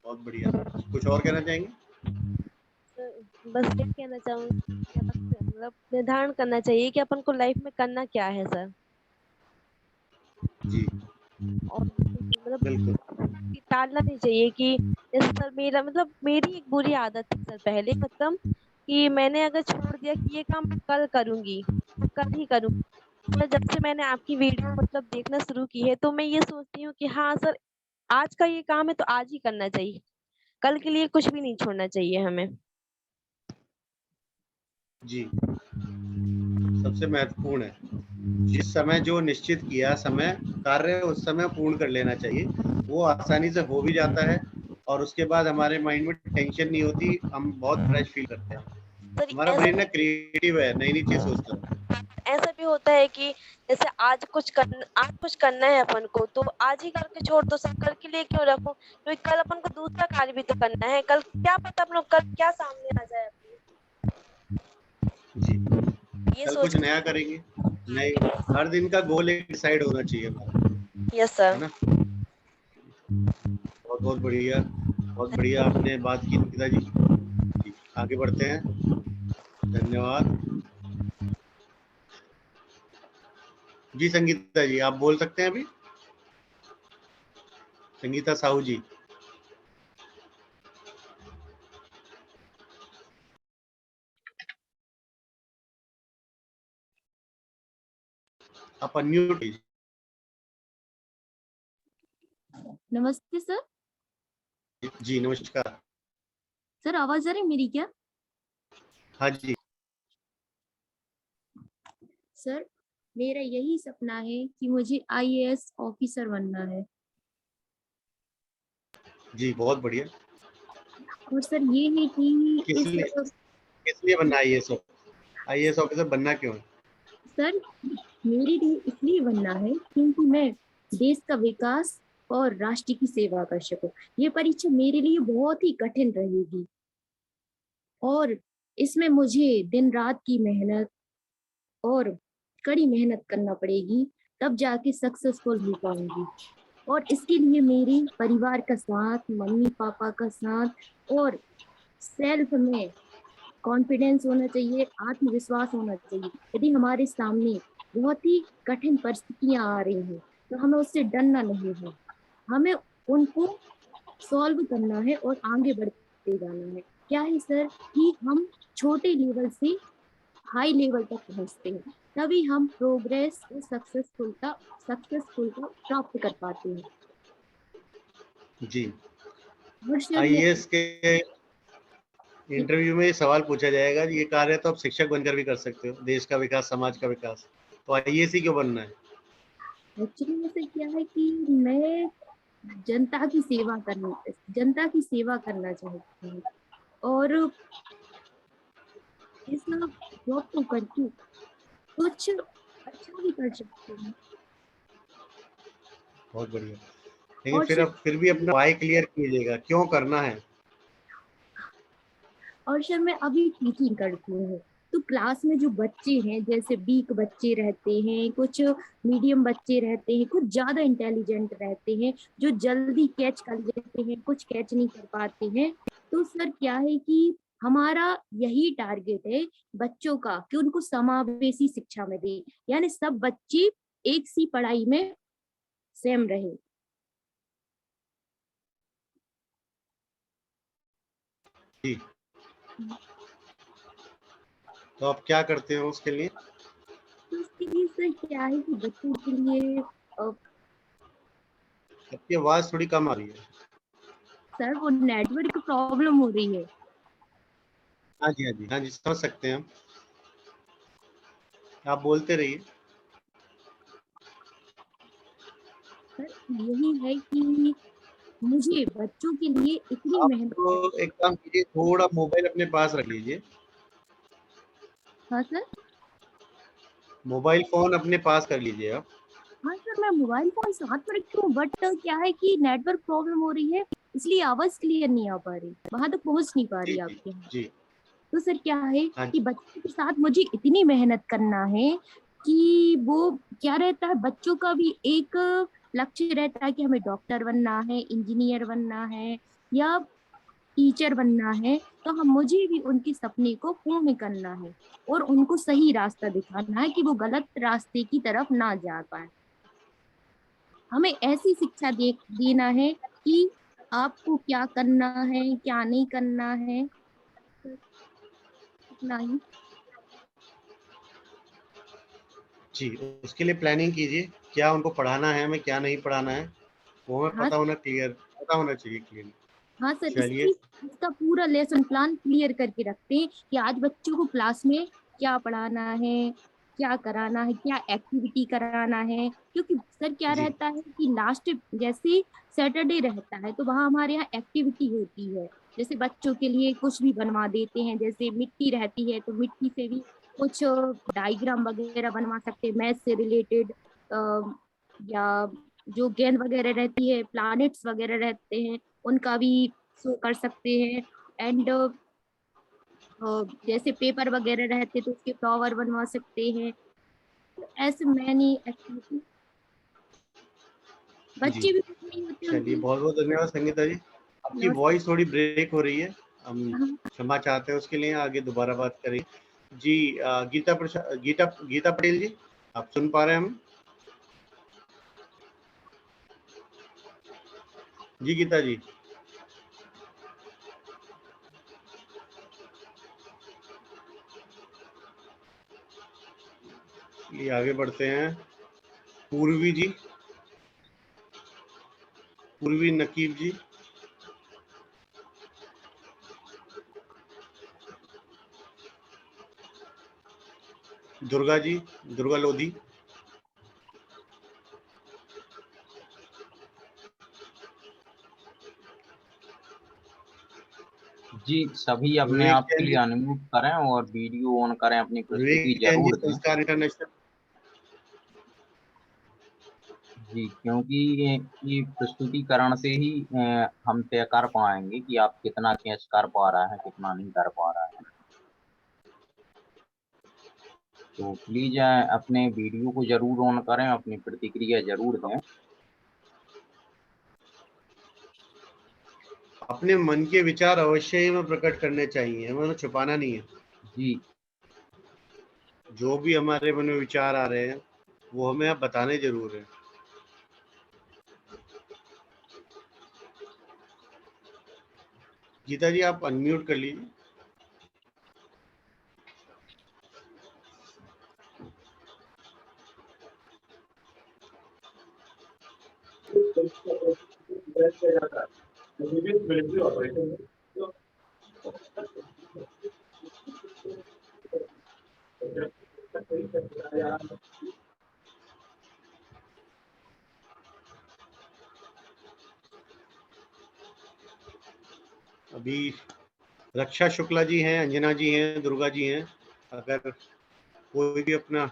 बहुत बढ़िया। कुछ और कहना चाहेंगे? बस ये कहना चाहूंगी कि मतलब निर्धारण करना चाहिए कि अपन को लाइफ में करना क्या है सर। जी और मतलब बिल्कुल। टालना नहीं चाहिए कि जैसे सर मेरी एक बुरी आदत थी सर पहले, मतलब कि मैंने अगर छोड़ दिया कि ये काम मैं कल करूंगी, मैं कल ही करूंगी। पर जब से मैंने आपकी वीडियो मतलब देखना शुरू की है, तो मैं ये सोचती हूँ कि हाँ सर, आज का ये काम है तो आज ही करना चाहिए, कल के लिए कुछ भी नहीं छोड़ना चाहिए हमें। जी सबसे महत्वपूर्ण है, जिस समय जो निश्चित किया समय कार्य उस समय पूर्ण कर लेना चाहिए, वो आसानी से हो भी जाता है, और उसके बाद हमारे माइंड में टेंशन नहीं होती, हम बहुत फ्रेश फील करते हैं। सर हमारा ऐसा ब्रेन ना क्रिएटिव है, नई नई चीज सोचता है। ऐसा भी होता है कि जैसे आज कुछ करना है अपन को, तो आज ही करके छोड़ दो सर, कल के लिए क्यों रखो, क्योंकि कल अपन को दूसरा कार्य भी तो करना है। कल क्या पता अपन लोग कल क्या सामने आ जाए जी ये कल सोच कुछ नया करेंगे, नए हर दिन का गोल एक डिसाइड होना चाहिए हमारा, यस है सर। ना। बहुत बहुत बढ़िया, बहुत बढ़िया आपने बात की निकिता जी। जी, आगे बढ़ते हैं, धन्यवाद। जी संगीता जी आप बोल सकते हैं अभी, संगीता साहू जी। आप अनम्यूट कीजिए। नमस्ते सर। जी नमस्कार। सर आवाज आ रही है मेरी क्या? हाँ जी। सर मेरा यही सपना है कि मुझे आईएएस ऑफिसर बनना है। जी बहुत बढ़िया। और सर ये है कि किस लिए बनना है आईएएस ऑफिसर बनना क्यों है? सर मेरे लिए इसलिए बनना है क्योंकि मैं देश का विकास और राष्ट्र की सेवा कर सकूं। ये परीक्षा मेरे लिए बहुत ही कठिन रहेगी और इसमें मुझे दिन रात की मेहनत और कड़ी मेहनत करना पड़ेगी, तब जाके सक्सेसफुल हो पाऊंगी। और इसके लिए मेरे परिवार का साथ, मम्मी पापा का साथ और सेल्फ में कॉन्फिडेंस होना चाहिए, आत्मविश्वास होना चाहिए। यदि हमारे सामने बहुत ही कठिन परिस्थितियां आ रही हैं तो हमें उससे डरना नहीं है, हमें उनको सॉल्व करना है और आगे बढ़ते जाना है। क्या है सर कि हम छोटे लेवल से हाई लेवल तक पहुंचते हैं, तभी हम प्रोग्रेस और सक्सेसफुल का प्राप्त कर पाते हैं। जी आईएएस के इंटरव्यू में ये सवाल पूछा जाएगा, ये कार्य तो आप शिक्षक बनकर भी कर सकते हो, देश का विकास, समाज का विकास, तो आईएएस ही क्यों बनना है? एक्चुअली में सर क्या है कि मैं जनता की सेवा करना चाहती हूँ और इस जॉब को करके कुछ अच्छा भी कर सकती हूँ। बहुत बढ़िया। लेकिन फिर भी अपना वाई क्लियर कीजिएगा, क्यों करना है? और सर मैं अभी टीचिंग करती हूँ, तो क्लास में जो बच्चे हैं, जैसे वीक बच्चे रहते हैं, कुछ मीडियम बच्चे रहते हैं, कुछ ज्यादा इंटेलिजेंट रहते हैं जो जल्दी कैच कर लेते हैं, कुछ कैच नहीं कर पाते हैं। तो सर क्या है कि हमारा यही टारगेट है बच्चों का कि उनको समावेशी शिक्षा में दे, यानी सब बच्चे एक सी पढ़ाई में सेम रहे। जी तो आप क्या करते हो उसके लिए? तो उसके लिए सर क्या है कि बच्चों के लिए आपकी आवाज थोड़ी कम आ रही है। सर वो नेटवर्क प्रॉब्लम हो रही है। हाँ जी हाँ जी हाँ जी समझ सकते हैं हम, आप बोलते रहिए। सर यही है कि मुझे बच्चों के लिए इतनी आप मेहनत तो एक काम कीजिए, थोड़ा मोबाइल अपने पास रख लीजिए। हाँ सर। मोबाइल फोन अपने पास कर लीजिए आप। हाँ सर, मैं मोबाइल फोन साथ में रखी हूँ, बट क्या है कि नेटवर्क प्रॉब्लम हो रही है, इसलिए आवाज क्लियर नहीं आ पा रही, वहां तक पहुंच नहीं पा रही जी आपके यहाँ। जी। तो सर क्या है हाँ कि बच्चों के साथ मुझे इतनी मेहनत करना है कि वो क्या रहता है, बच्चों का भी एक लक्ष्य रहता है कि हमें डॉक्टर बनना है, इंजीनियर बनना है या टीचर बनना है। तो हम मुझे भी उनके सपने को पूर्ण करना है और उनको सही रास्ता दिखाना है कि वो गलत रास्ते की तरफ ना जा पाए। हमें ऐसी शिक्षा देना है कि आपको क्या करना है, क्या नहीं करना है। इतना ही। जी, उसके लिए प्लानिंग कीजिए, क्या उनको पढ़ाना है हमें, क्या नहीं पढ़ाना है, वो हमें हाँ पता होना चाहिए क्लियर। हाँ सर, चलिए। इसका पूरा लेसन प्लान क्लियर करके रखते हैं कि आज बच्चों को क्लास में क्या पढ़ाना है, क्या कराना है, क्या एक्टिविटी कराना है। क्योंकि सर क्या जी रहता है कि लास्ट जैसे सैटरडे रहता है तो वहाँ हमारे यहाँ एक्टिविटी होती है, जैसे बच्चों के लिए कुछ भी बनवा देते हैं, जैसे मिट्टी रहती है तो मिट्टी से भी कुछ डायग्राम वगैरह बनवा सकते हैं मैथ से रिलेटेड, या जो गेंद वगैरह रहती है, प्लैनेट्स वगैरह रहते हैं, उनका भी शो कर सकते हैं। एंड जैसे पेपर वगैरह रहते तो उसके फ्लावर बनवा सकते हैं। तो ऐसे मैनी एक्टिविटी जी। बच्चे भी कुछ नहीं होते चलिए, उनके। बहुत बहुत धन्यवाद संगीता जी। आपकी नमस्ते। वॉइस थोड़ी ब्रेक हो रही है, हम हाँ, क्षमा चाहते हैं उसके लिए, आगे दोबारा बात करें। जी गीता पटेल जी, आप सुन पा रहे हैं हम? जी गीता जी। चलिए आगे बढ़ते हैं। पूर्वी जी, पूर्वी नकीब जी। दुर्गा जी, दुर्गा लोधी। जी, सभी अपने विवेक आप के जैन लिए जी, अनम्यूट करें और वीडियो ऑन करें, अपनी प्रस्तुति विवेक जैन जी, जरूर दें। संस्कार इंटरनेशनल। जी, क्योंकि ये प्रस्तुतिकरण से ही हम तय कर पाएंगे कि आप कितना कैच कर पा रहे हैं, कितना नहीं कर पा रहे हैं। तो प्लीज अपने वीडियो को जरूर ऑन करें, अपनी प्रतिक्रिया जरूर दें। अपने मन के विचार अवश्य ही हमें प्रकट करने चाहिए, हमें उन्हें छुपाना नहीं है। जी जो भी हमारे मन में विचार आ रहे हैं वो हमें आप बताने जरूर है। गीता जी आप अनम्यूट कर लीजिए। अभी रक्षा शुक्ला जी हैं, अंजना जी हैं, दुर्गा जी हैं, अगर कोई भी अपना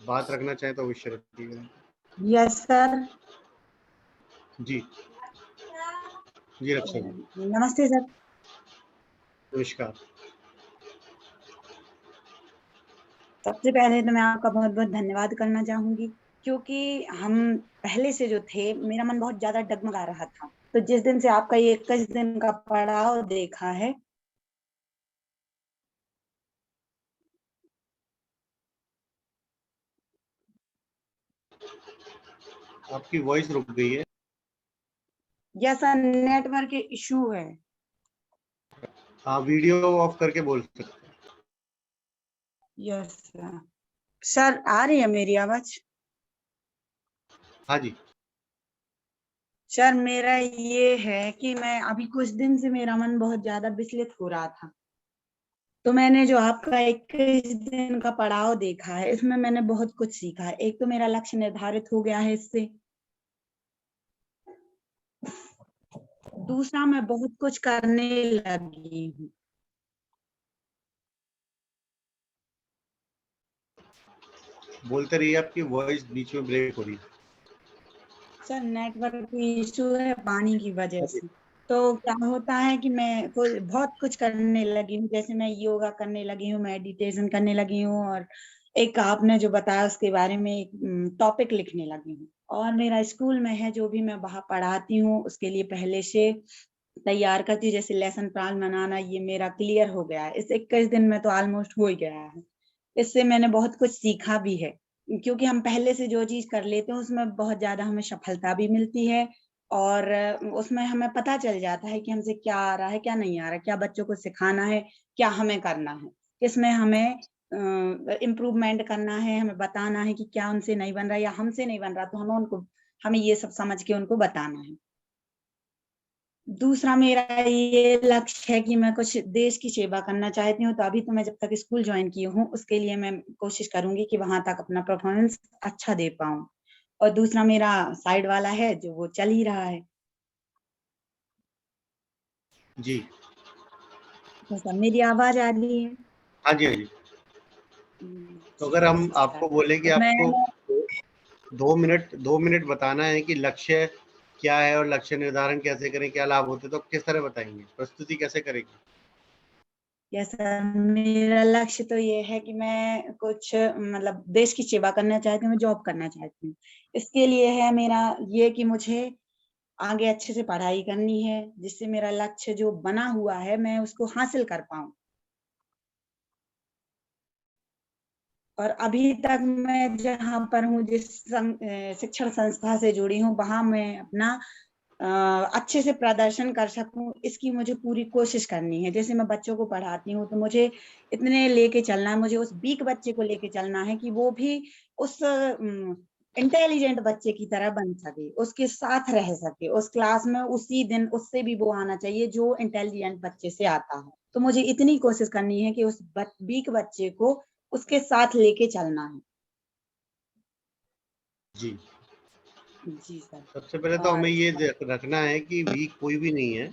बात रखना चाहे तो अवश्य रखिएगा। Yes sir. जी जी रक्षा जी, नमस्ते सर। नमस्कार। सबसे पहले तो मैं आपका बहुत बहुत धन्यवाद करना चाहूंगी, क्योंकि हम पहले से जो थे, मेरा मन बहुत ज्यादा डगमगा रहा था, तो जिस दिन से आपका ये 21 दिन का पड़ाव देखा है, आपकी वॉइस रुक गई है। यस सर, नेटवर्क इशू है। हाँ, वीडियो ऑफ करके बोल सकते हैं। Yes sir. सर आ रही है मेरी आवाज? हाँ जी। सर मेरा ये है कि मैं अभी कुछ दिन से मेरा मन बहुत ज्यादा विचलित हो रहा था, तो मैंने जो आपका 21 दिन का पड़ाव देखा है, इसमें मैंने बहुत कुछ सीखा है। एक तो मेरा लक्ष्य निर्धारित हो गया है इससे, दूसरा मैं बहुत कुछ करने लगी हूँ। बोलते रहिए, आपकी वॉइस बीच में ब्रेक हो रही है। सर नेटवर्क इशू है पानी की वजह से। तो क्या होता है कि मैं बहुत कुछ करने लगी हूँ, जैसे मैं योगा करने लगी हूँ, मेडिटेशन करने लगी हूँ, और एक आपने जो बताया उसके बारे में एक टॉपिक लिखने लगी हूँ। और मेरा स्कूल में है जो भी मैं वहाँ पढ़ाती हूँ उसके लिए पहले से तैयार करती हूँ, जैसे लेसन प्लान बनाना, ये मेरा क्लियर हो गया है। इस 21 दिन में तो ऑलमोस्ट हो ही गया है। इससे मैंने बहुत कुछ सीखा भी है, क्योंकि हम पहले से जो चीज कर लेते हैं उसमें बहुत ज्यादा हमें सफलता भी मिलती है, और उसमें हमें पता चल जाता है कि हमसे क्या आ रहा है क्या नहीं आ रहा, क्या बच्चों को सिखाना है, क्या हमें करना है, किसमें हमें इम्प्रूवमेंट करना है, हमें बताना है कि क्या उनसे नहीं बन रहा या हमसे नहीं बन रहा, तो हमें ये सब समझ के उनको बताना है। दूसरा मेरा ये लक्ष्य है कि मैं कुछ देश की सेवा करना चाहती हूँ, तो अभी तो मैं जब तक स्कूल ज्वाइन की हूँ उसके लिए मैं कोशिश करूंगी कि वहां तक अपना परफॉर्मेंस अच्छा दे पाऊँ। और दूसरा मेरा साइड वाला है जो वो चल ही रहा है। जी, तो सर मेरी आवाज आ रही है? हाँ जी, हाँ जी। तो अगर हम आपको बोले कि तो मैं आपको 2 मिनट बताना है कि लक्ष्य क्या है और लक्ष्य निर्धारण कैसे करें, क्या लाभ होते हैं, तो किस तरह बताएंगे, प्रस्तुति कैसे करेंगे? यस सर, मेरा लक्ष्य तो ये है कि मैं कुछ मतलब देश की सेवा करना चाहती हूँ, मैं जॉब करना चाहती हूँ। इसके लिए है मेरा ये कि मुझे आगे अच्छे से पढ़ाई करनी है, जिससे मेरा लक्ष्य जो बना हुआ है मैं उसको हासिल कर पाऊँ। और अभी तक मैं जहाँ पर हूँ, जिस शिक्षण संस्था से जुड़ी हूँ, वहां मैं अपना अच्छे से प्रदर्शन कर सकूं, इसकी मुझे पूरी कोशिश करनी है। जैसे मैं बच्चों को पढ़ाती हूँ तो मुझे इतने लेके चलना है, मुझे उस वीक बच्चे को लेके चलना है कि वो भी उस इंटेलिजेंट बच्चे की तरह बन सके, उसके साथ रह सके, उस क्लास में उसी दिन उससे भी वो आना चाहिए जो इंटेलिजेंट बच्चे से आता है। तो मुझे इतनी कोशिश करनी है कि उस वीक बच्चे को उसके साथ लेके चलना है। जी, जी सर। सबसे पहले तो और हमें ये रखना है कि वीक कोई भी नहीं है,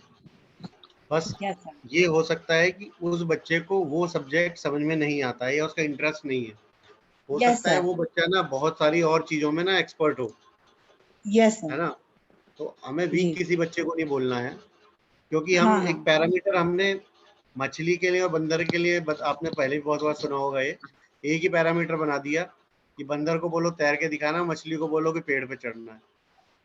बस यस सर। ये हो सकता है कि उस बच्चे को वो सब्जेक्ट समझ में नहीं आता है या उसका इंटरेस्ट नहीं है। हो यस सकता है सर। वो बच्चा ना बहुत सारी और चीजों में ना एक्सपर्ट हो, यस है सर। ना। तो हमें जी। वीक किसी बच्चे को नहीं बोलना है, क्योंकि हम हाँ एक हाँ। पैरामीटर हमने मछली के लिए और बंदर के लिए आपने पहले भी बहुत बार सुना होगा, ये एक ही पैरामीटर बना दिया कि बंदर को बोलो तैर के दिखाना, मछली को बोलो कि पेड़ पे चढ़ना है।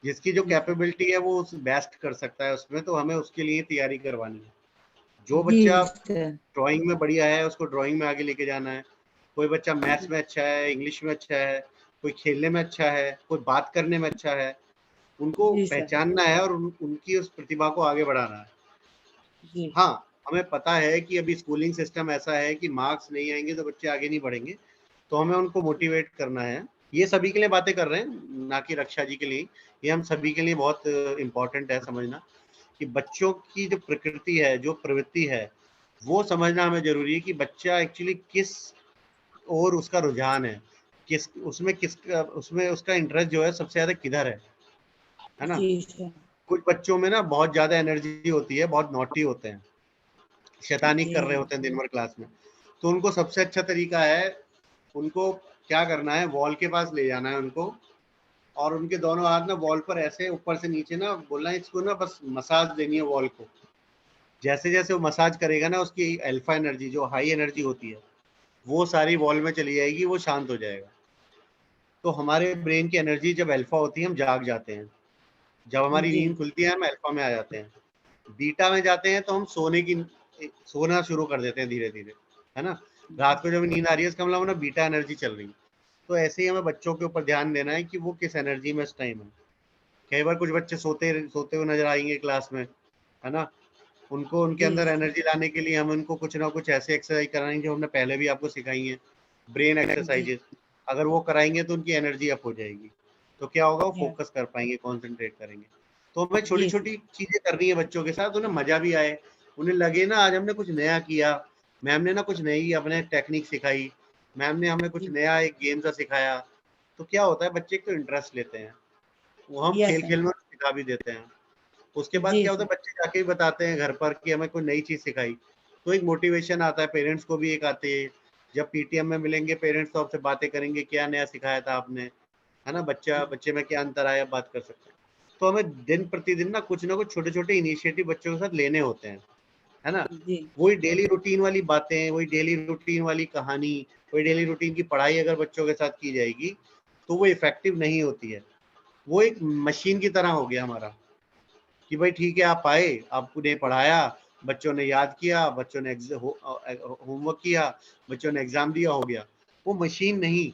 जिसकी जो जी सर। कैपेबिलिटी है वो उस बेस्ट कर सकता है उसमें, तो हमें उसके लिए तैयारी करवानी है। जो जी बच्चा सर। ड्राइंग में बढ़िया है उसको ड्राइंग में आगे लेके जाना है। कोई बच्चा मैथ्स में अच्छा है, इंग्लिश में अच्छा है, कोई खेलने में अच्छा है, कोई बात करने में अच्छा है, उनको जी सर। पहचानना है और उनकी उस प्रतिभा को आगे बढ़ाना है। जी। हाँ, हमें पता है कि अभी स्कूलिंग सिस्टम ऐसा है कि मार्क्स नहीं आएंगे तो बच्चे आगे नहीं बढ़ेंगे, तो हमें उनको मोटिवेट करना है। ये सभी के लिए बातें कर रहे हैं, ना कि रक्षा जी के लिए। ये हम सभी के लिए बहुत इम्पोर्टेंट है समझना कि बच्चों की जो प्रकृति है, जो प्रवृत्ति है, वो समझना हमें जरूरी है कि बच्चा एक्चुअली किस और उसका रुझान है, उसमें उसका इंटरेस्ट जो है सबसे ज्यादा किधर है ना। जी सर। कुछ बच्चों में ना बहुत ज्यादा एनर्जी होती है, बहुत नॉटी होते हैं, शैतानी जी कर रहे होते हैं दिन भर क्लास में। तो उनको सबसे अच्छा तरीका है, उनको क्या करना है, वॉल के पास ले जाना है उनको, और उनके दोनों हाथ ना वॉल पर ऐसे ऊपर से नीचे ना बोलना है, इसको ना बस मसाज देनी है वॉल को। जैसे जैसे वो मसाज करेगा ना, उसकी अल्फा एनर्जी, जो हाई एनर्जी होती है, वो सारी वॉल में चली जाएगी, वो शांत हो जाएगा। तो हमारे ब्रेन की एनर्जी जब अल्फा होती है हम जाग जाते हैं, जब हमारी जी। नींद खुलती है हम अल्फा में आ जाते हैं। बीटा में जाते हैं तो हम सोना शुरू कर देते हैं धीरे धीरे, है ना। रात को जब नींद आ रही है इसका मतलब ना बीटा एनर्जी चल रही है। तो ऐसे ही हमें बच्चों के ऊपर ध्यान देना है कि वो किस एनर्जी में इस टाइम है। कई बार कुछ बच्चे सोते सोते हुए नजर आएंगे क्लास में, है ना। उनको उनके जी अंदर सर। एनर्जी लाने के लिए हम उनको कुछ ना कुछ ऐसे एक्सरसाइज कराएंगे जो हमने पहले भी आपको सिखाई है, ब्रेन जी। एक्सरसाइजेस। अगर वो कराएंगे तो उनकी एनर्जी अप हो जाएगी, तो क्या होगा, वो यस। फोकस कर पाएंगे, कॉन्सेंट्रेट करेंगे। तो हमें छोटी जी सर। छोटी चीजें करनी है बच्चों के साथ, उन्हें मजा भी आए, उन्हें लगे ना आज हमने कुछ नया किया, मैम ने ना कुछ नई अपने टेक्निक सिखाई, मैम ने हमें कुछ जी। नया एक गेम सा सिखाया। तो क्या होता है, बच्चे को इंटरेस्ट लेते हैं, वो हम यस खेल सर। खेल में सिखा भी देते हैं। उसके बाद जी क्या होता है, बच्चे जाके भी बताते हैं घर पर कि हमें कोई नई चीज सिखाई, तो एक मोटिवेशन आता है, पेरेंट्स को भी एक आती है। जब पीटीएम में मिलेंगे पेरेंट्स तो आपसे बातें करेंगे, क्या नया सिखाया था आपने, है ना, बच्चे में क्या अंतर आया, बात कर सकते हैं। तो हमें दिन प्रतिदिन ना कुछ छोटे छोटे इनिशिएटिव बच्चों के साथ लेने होते हैं, है ना। जी वही डेली रूटीन वाली बातें, वही डेली रूटीन वाली कहानी, वही डेली रूटीन की पढ़ाई अगर बच्चों के साथ की जाएगी तो वो इफेक्टिव नहीं होती है। वो एक मशीन की तरह हो गया हमारा कि भाई ठीक है, आप आए, आपको ने पढ़ाया, बच्चों ने याद किया, बच्चों ने होमवर्क किया, बच्चों ने एग्जाम दिया, हो गया। वो मशीन नहीं।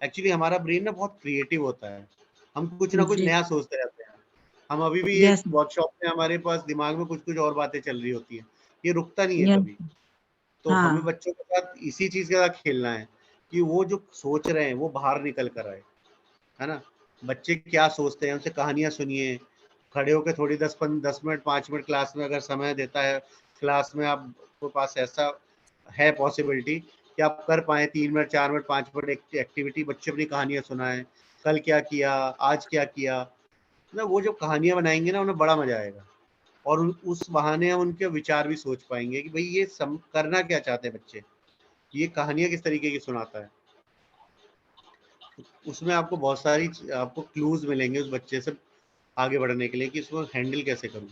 एक्चुअली हमारा ब्रेन ना बहुत क्रिएटिव होता है, हम कुछ ना कुछ जी नया सोचते रहते हैं। हम अभी भी एक यस वर्कशॉप में हमारे पास दिमाग में कुछ कुछ और बातें चल रही होती है, ये रुकता नहीं है यस कभी। तो हमें हाँ बच्चों के साथ इसी चीज के साथ खेलना है कि वो जो सोच रहे हैं वो बाहर निकल कर आए, है ना। बच्चे क्या सोचते हैं, उनसे कहानियां सुनिए, खड़े होकर थोड़ी 10 मिनट 5 मिनट क्लास में अगर समय देता है, क्लास में आपके पास ऐसा है पॉसिबिलिटी कि आप कर पाए 3 मिनट 4 मिनट 5 मिनट एक्टिविटी, बच्चे अपनी कहानियां सुनाएं, कल क्या किया, आज क्या किया ना, वो जो कहानियां बनाएंगे ना उन्हें बड़ा मजा आएगा। और उस बहाने हम उनके विचार भी सोच पाएंगे कि भाई ये करना क्या चाहते हैं बच्चे, ये कहानियां किस तरीके की सुनाता है। उसमें आपको बहुत सारी आपको क्लूज मिलेंगे उस बच्चे से आगे बढ़ने के लिए कि इसको हैंडल कैसे करूं,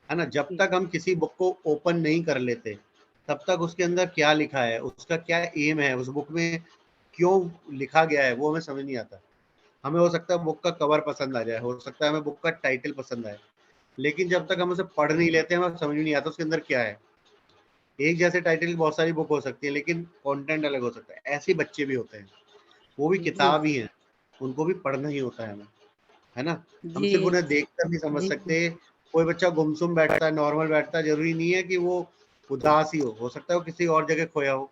है ना। जब तक हम किसी बुक को ओपन नहीं कर लेते तब तक उसके अंदर क्या लिखा है, उसका क्या एम है, उस बुक में क्यों लिखा गया है, वो हमें समझ नहीं आता। हमें हो सकता है बुक का कवर पसंद आ जाए, हो सकता है हमें बुक का टाइटल पसंद आए, लेकिन जब तक हम उसे पढ़ नहीं लेते हमें समझ नहीं आता उसके अंदर क्या है। एक जैसे टाइटल की बहुत सारी बुक हो सकती है लेकिन कंटेंट अलग हो सकता है। ऐसे बच्चे भी होते हैं, वो भी जी किताब ही है, उनको भी पढ़ना ही होता है हमें, है ना। हम जी सिर्फ उन्हें देखकर नहीं समझ जी सकते। कोई बच्चा गुमसुम बैठता है, नॉर्मल बैठता है, जरूरी नहीं है कि वो उदास ही हो सकता है वो किसी और जगह खोया हो।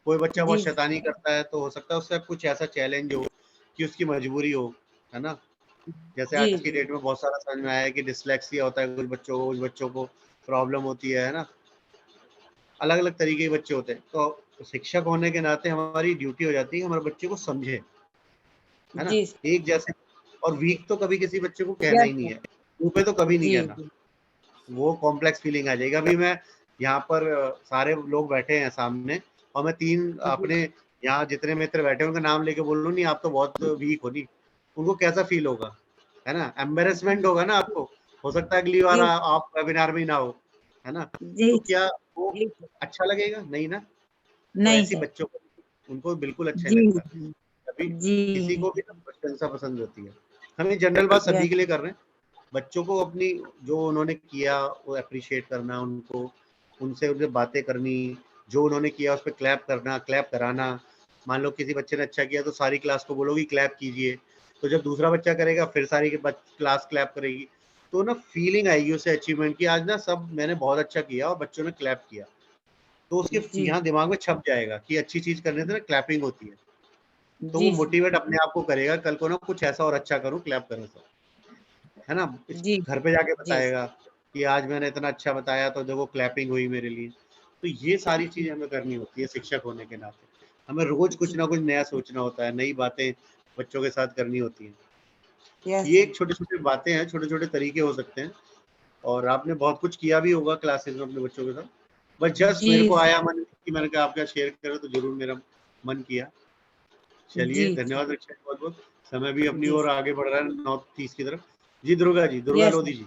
कोई बच्चा बहुत जी शैतानी करता है तो हो सकता है उससे कुछ ऐसा चैलेंज हो कि उसकी मजबूरी हो, है ना। जैसे जी आज की जी डेट में बहुत सारा समझ में आया है कि डिसलेक्सिया होता है कुछ बच्चों को प्रॉब्लम होती है ना। अलग अलग तरीके के बच्चे होते हैं, तो शिक्षक होने के नाते हमारी ड्यूटी हो जाती है कि हमारे बच्चे को समझे, है ना। जी एक जैसे, और वीक तो कभी किसी बच्चे को कहना यस ही नहीं है, मुंह पे तो कभी नहीं जी कहना, जी वो कॉम्प्लेक्स फीलिंग आ जाएगा। अभी मैं यहाँ पर सारे लोग बैठे हैं सामने और मैं तीन जी अपने यहाँ जितने मित्र बैठे हैं उनका नाम लेके बोल लूँ नहीं आप तो बहुत वीक हो, नहीं, उनको कैसा फील होगा, है ना। एम्बेरसमेंट होगा ना आपको। हो सकता है अगली बार जी आप वेबिनार में ही ना हो, है ना। जी तो क्या वो जी अच्छा लगेगा, नहीं ना। तो नहीं ऐसी सर बच्चों को उनको बिल्कुल अच्छा जी नहीं लगता। जी कभी जी किसी को भी ना प्रशंसा पसंद होती है। हम ये जनरल बात सभी यस के लिए कर रहे हैं। बच्चों को अपनी जो उन्होंने किया वो अप्रिशिएट करना, उनको उनसे उनसे बातें करनी, जो उन्होंने किया उस पर क्लैप करना, क्लैप कराना। मान लो किसी बच्चे ने अच्छा किया तो सारी क्लास को बोलोगी क्लैप कीजिए, तो जब दूसरा बच्चा करेगा फिर सारी क्लास क्लैप करेगी। तो ना फीलिंग आएगी उसे अचीवमेंट की, आज ना सब मैंने बहुत अच्छा किया और बच्चों ने क्लैप किया, तो उसके जी यहाँ दिमाग में छप जाएगा कि अच्छी चीज करने से ना क्लैपिंग होती है। तो वो जी सर मोटिवेट अपने आप को करेगा, कल को ना कुछ ऐसा और अच्छा करूं क्लैप करने से, है ना। जी घर पे जाके जी बताएगा कि आज मैंने इतना अच्छा बताया तो देखो क्लैपिंग हुई मेरे लिए। तो ये सारी चीजें हमें करनी होती है शिक्षक होने के नाते। हमें रोज कुछ जी ना कुछ नया सोचना होता है, नई बातें बच्चों के साथ करनी होती हैं। यस ये सर एक छोटी छोटी बातें हैं, छोटे छोटे तरीके हो सकते हैं। और आपने बहुत कुछ किया भी होगा क्लासेस में अपने बच्चों के साथ, बस जस्ट जी मेरे को आया मन कि मैंने कहा आप क्या शेयर करो, तो जरूर मेरा मन किया। जी चलिए जी धन्यवाद रक्षा बहुत बहुत। समय भी अपनी जी ओर आगे बढ़ रहा है 9:30 की तरफ। जी दुर्गा जी, दुर्गा यस लोधी जी।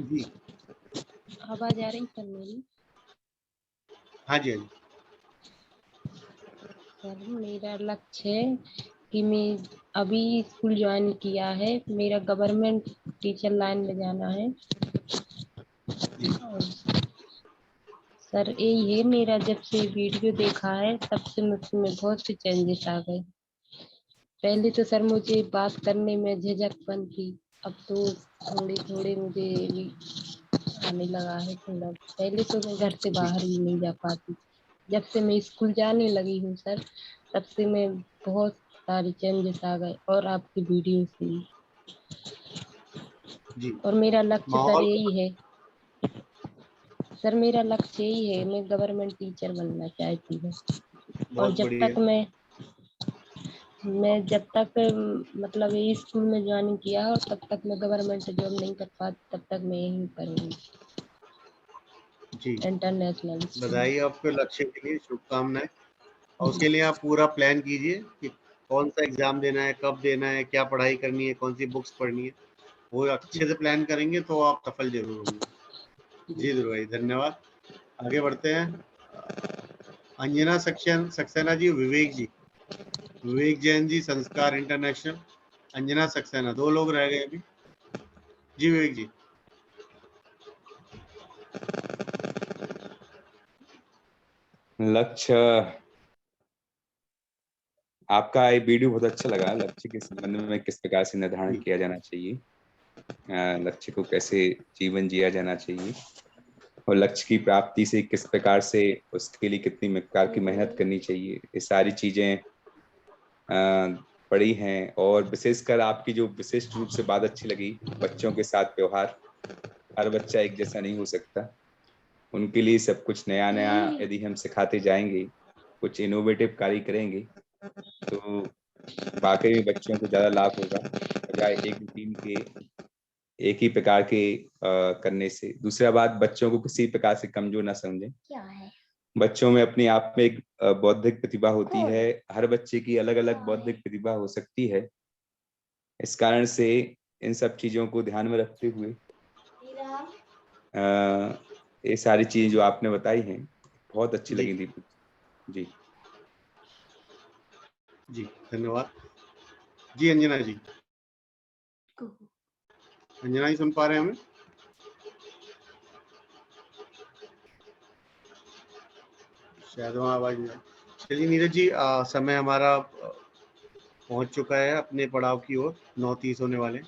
जी आवाज आ रही सर मेरी? हाँ जी, हाँ जी। सर मेरा लक्ष्य है कि मैं अभी स्कूल ज्वाइन किया है, मेरा गवर्नमेंट टीचर लाइन में जाना है। जी और सर यही है मेरा, जब से वीडियो देखा है तब से मुझमें बहुत से चेंजेस आ गए। पहले तो सर मुझे बात करने में झिझकपन थी, अब तो थोड़े थोड़े मुझे भी आने लगा है थोड़ा। पहले तो मैं घर से जी बाहर ही नहीं जा पाती। जब से मैं स्कूल जाने लगी हूँ सर, तब से मैं बहुत सारे चेंजेस आ गए, और आपकी वीडियो से भी। जी। और मेरा लक्ष्य सर माहौल यही है। सर मेरा लक्ष्य यही है, मैं गवर्नमेंट टीचर बनना चाहती हूँ। और बहुत जब बढ़िया। तक मैं जब तक मतलब ये स्कूल में ज्वाइन किया और तब तक मैं गवर्नमेंट जॉब नहीं कर पाती, तब तक मैं यही करूँगी जी, इंटरनेशनल स्कूल। बधाई आपके लक्ष्य के लिए, शुभकामनाएं। और उसके लिए आप पूरा प्लान कीजिए कि कौन सा एग्जाम देना है, कब देना है, क्या पढ़ाई करनी है, कौन सी बुक्स पढ़नी है। वो अच्छे से प्लान करेंगे तो आप सफल जरूर होंगे। जी ध्रुव भाई, धन्यवाद। आगे बढ़ते हैं। अंजना सक्सेना जी, विवेक जैन जी, संस्कार इंटरनेशनल। अंजना सक्सेना, 2 लोग रह गए अभी। जी विवेक जी। लक्ष्य, आपका ये वीडियो बहुत अच्छा लगा। लक्ष्य के संबंध में किस प्रकार से निर्धारण किया जाना चाहिए, लक्ष्य को कैसे जीवन जिया जाना चाहिए, और लक्ष्य की प्राप्ति से किस प्रकार से उसके लिए कितनी प्रकार की मेहनत करनी चाहिए, ये सारी चीजें पढ़ी हैं। और विशेषकर आपकी जो विशिष्ट रूप से बात अच्छी लगी, बच्चों के साथ व्यवहार। हर बच्चा एक जैसा नहीं हो सकता, उनके लिए सब कुछ नया नया यदि हम सिखाते जाएंगे, कुछ इनोवेटिव कार्य करेंगे, तो वाकई में बच्चों को ज्यादा लाभ होगा बजाय एक रूटीन के एक ही प्रकार के करने से। दूसरा बात, बच्चों को किसी प्रकार से कमजोर ना समझें। क्या है? बच्चों में अपने आप में एक बौद्धिक प्रतिभा होती है। हर बच्चे की अलग अलग बौद्धिक प्रतिभा हो सकती है। इस कारण से इन सब चीजों को ध्यान में रखते हुए ये सारी चीजें जो आपने बताई हैं बहुत अच्छी लगी दीपक जी। जी धन्यवाद। जी अंजना जी, अंजना जी सुन पा रहे हैं हमें? शायद वहाँ आवाज नहीं। चलिए नीरज जी, समय हमारा पहुंच चुका है अपने पड़ाव की ओर, 9:30 होने वाले।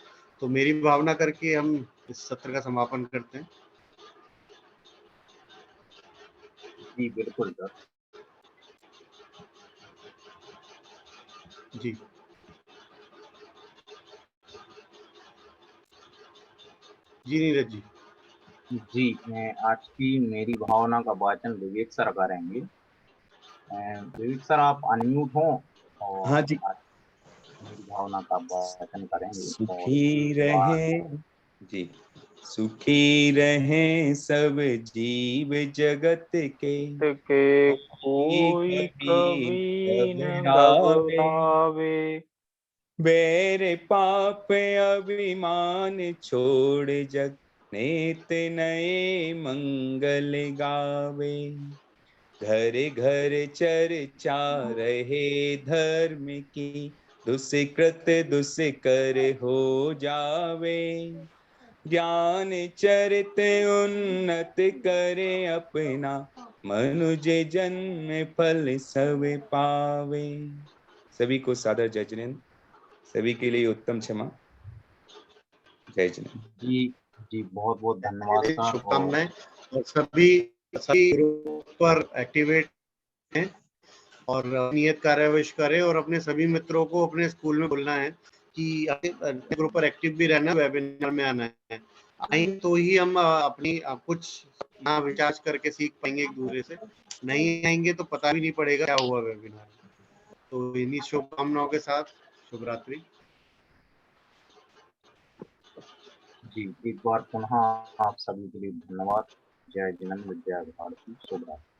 तो मेरी भावना करके हम इस सत्र का समापन करते हैं। जी बिल्कुल सर। जी जी नीरज जी। जी, आज की मेरी भावना का वाचन विवेक सर करेंगे। विवेक सर आप अनम्यूट हो और हाँ जी। आज मेरी भावना का वाचन करेंगे। और सुखी रहे जी, सुखी रहे सब जीव जगत के कोई कभी न घबरावे। घबरावे। बैर पाप अभिमान छोड़ जग नेत नए मंगल गावे। घर घर चर्चा रहे धर्म की, दुष्कृत दुष्कर हो जावे। ज्ञान चरित उन्नत करे अपना, मनुज जन्म फल सब पावे। सभी को सादर जय जिनेंद्र। सभी के लिए उत्तम क्षमा। जय जिनेंद्र। जी जी, बहुत बहुत धन्यवाद सर। शुभकामनाएं। और सभी ग्रुप पर एक्टिवेट हैं और नियत कार्याविश करें और अपने सभी मित्रों को अपने स्कूल में बोलना है कि अपने ग्रुप पर एक्टिव भी रहना, वेबिनार में आना है। आए तो ही हम अपनी कुछ नया विचार करके सीख पाएंगे एक दूसरे से। नहीं आएंगे तो पता भी नहीं पड़ेगा क्या हुआ वेबिनार। तो इन्हीं शुभकामनाओं के साथ शुभ रात्रि। जी एक बार पुनः आप सभी के लिए धन्यवाद। जय जिनेंद्र, जय भारती, शुभ रात्रि।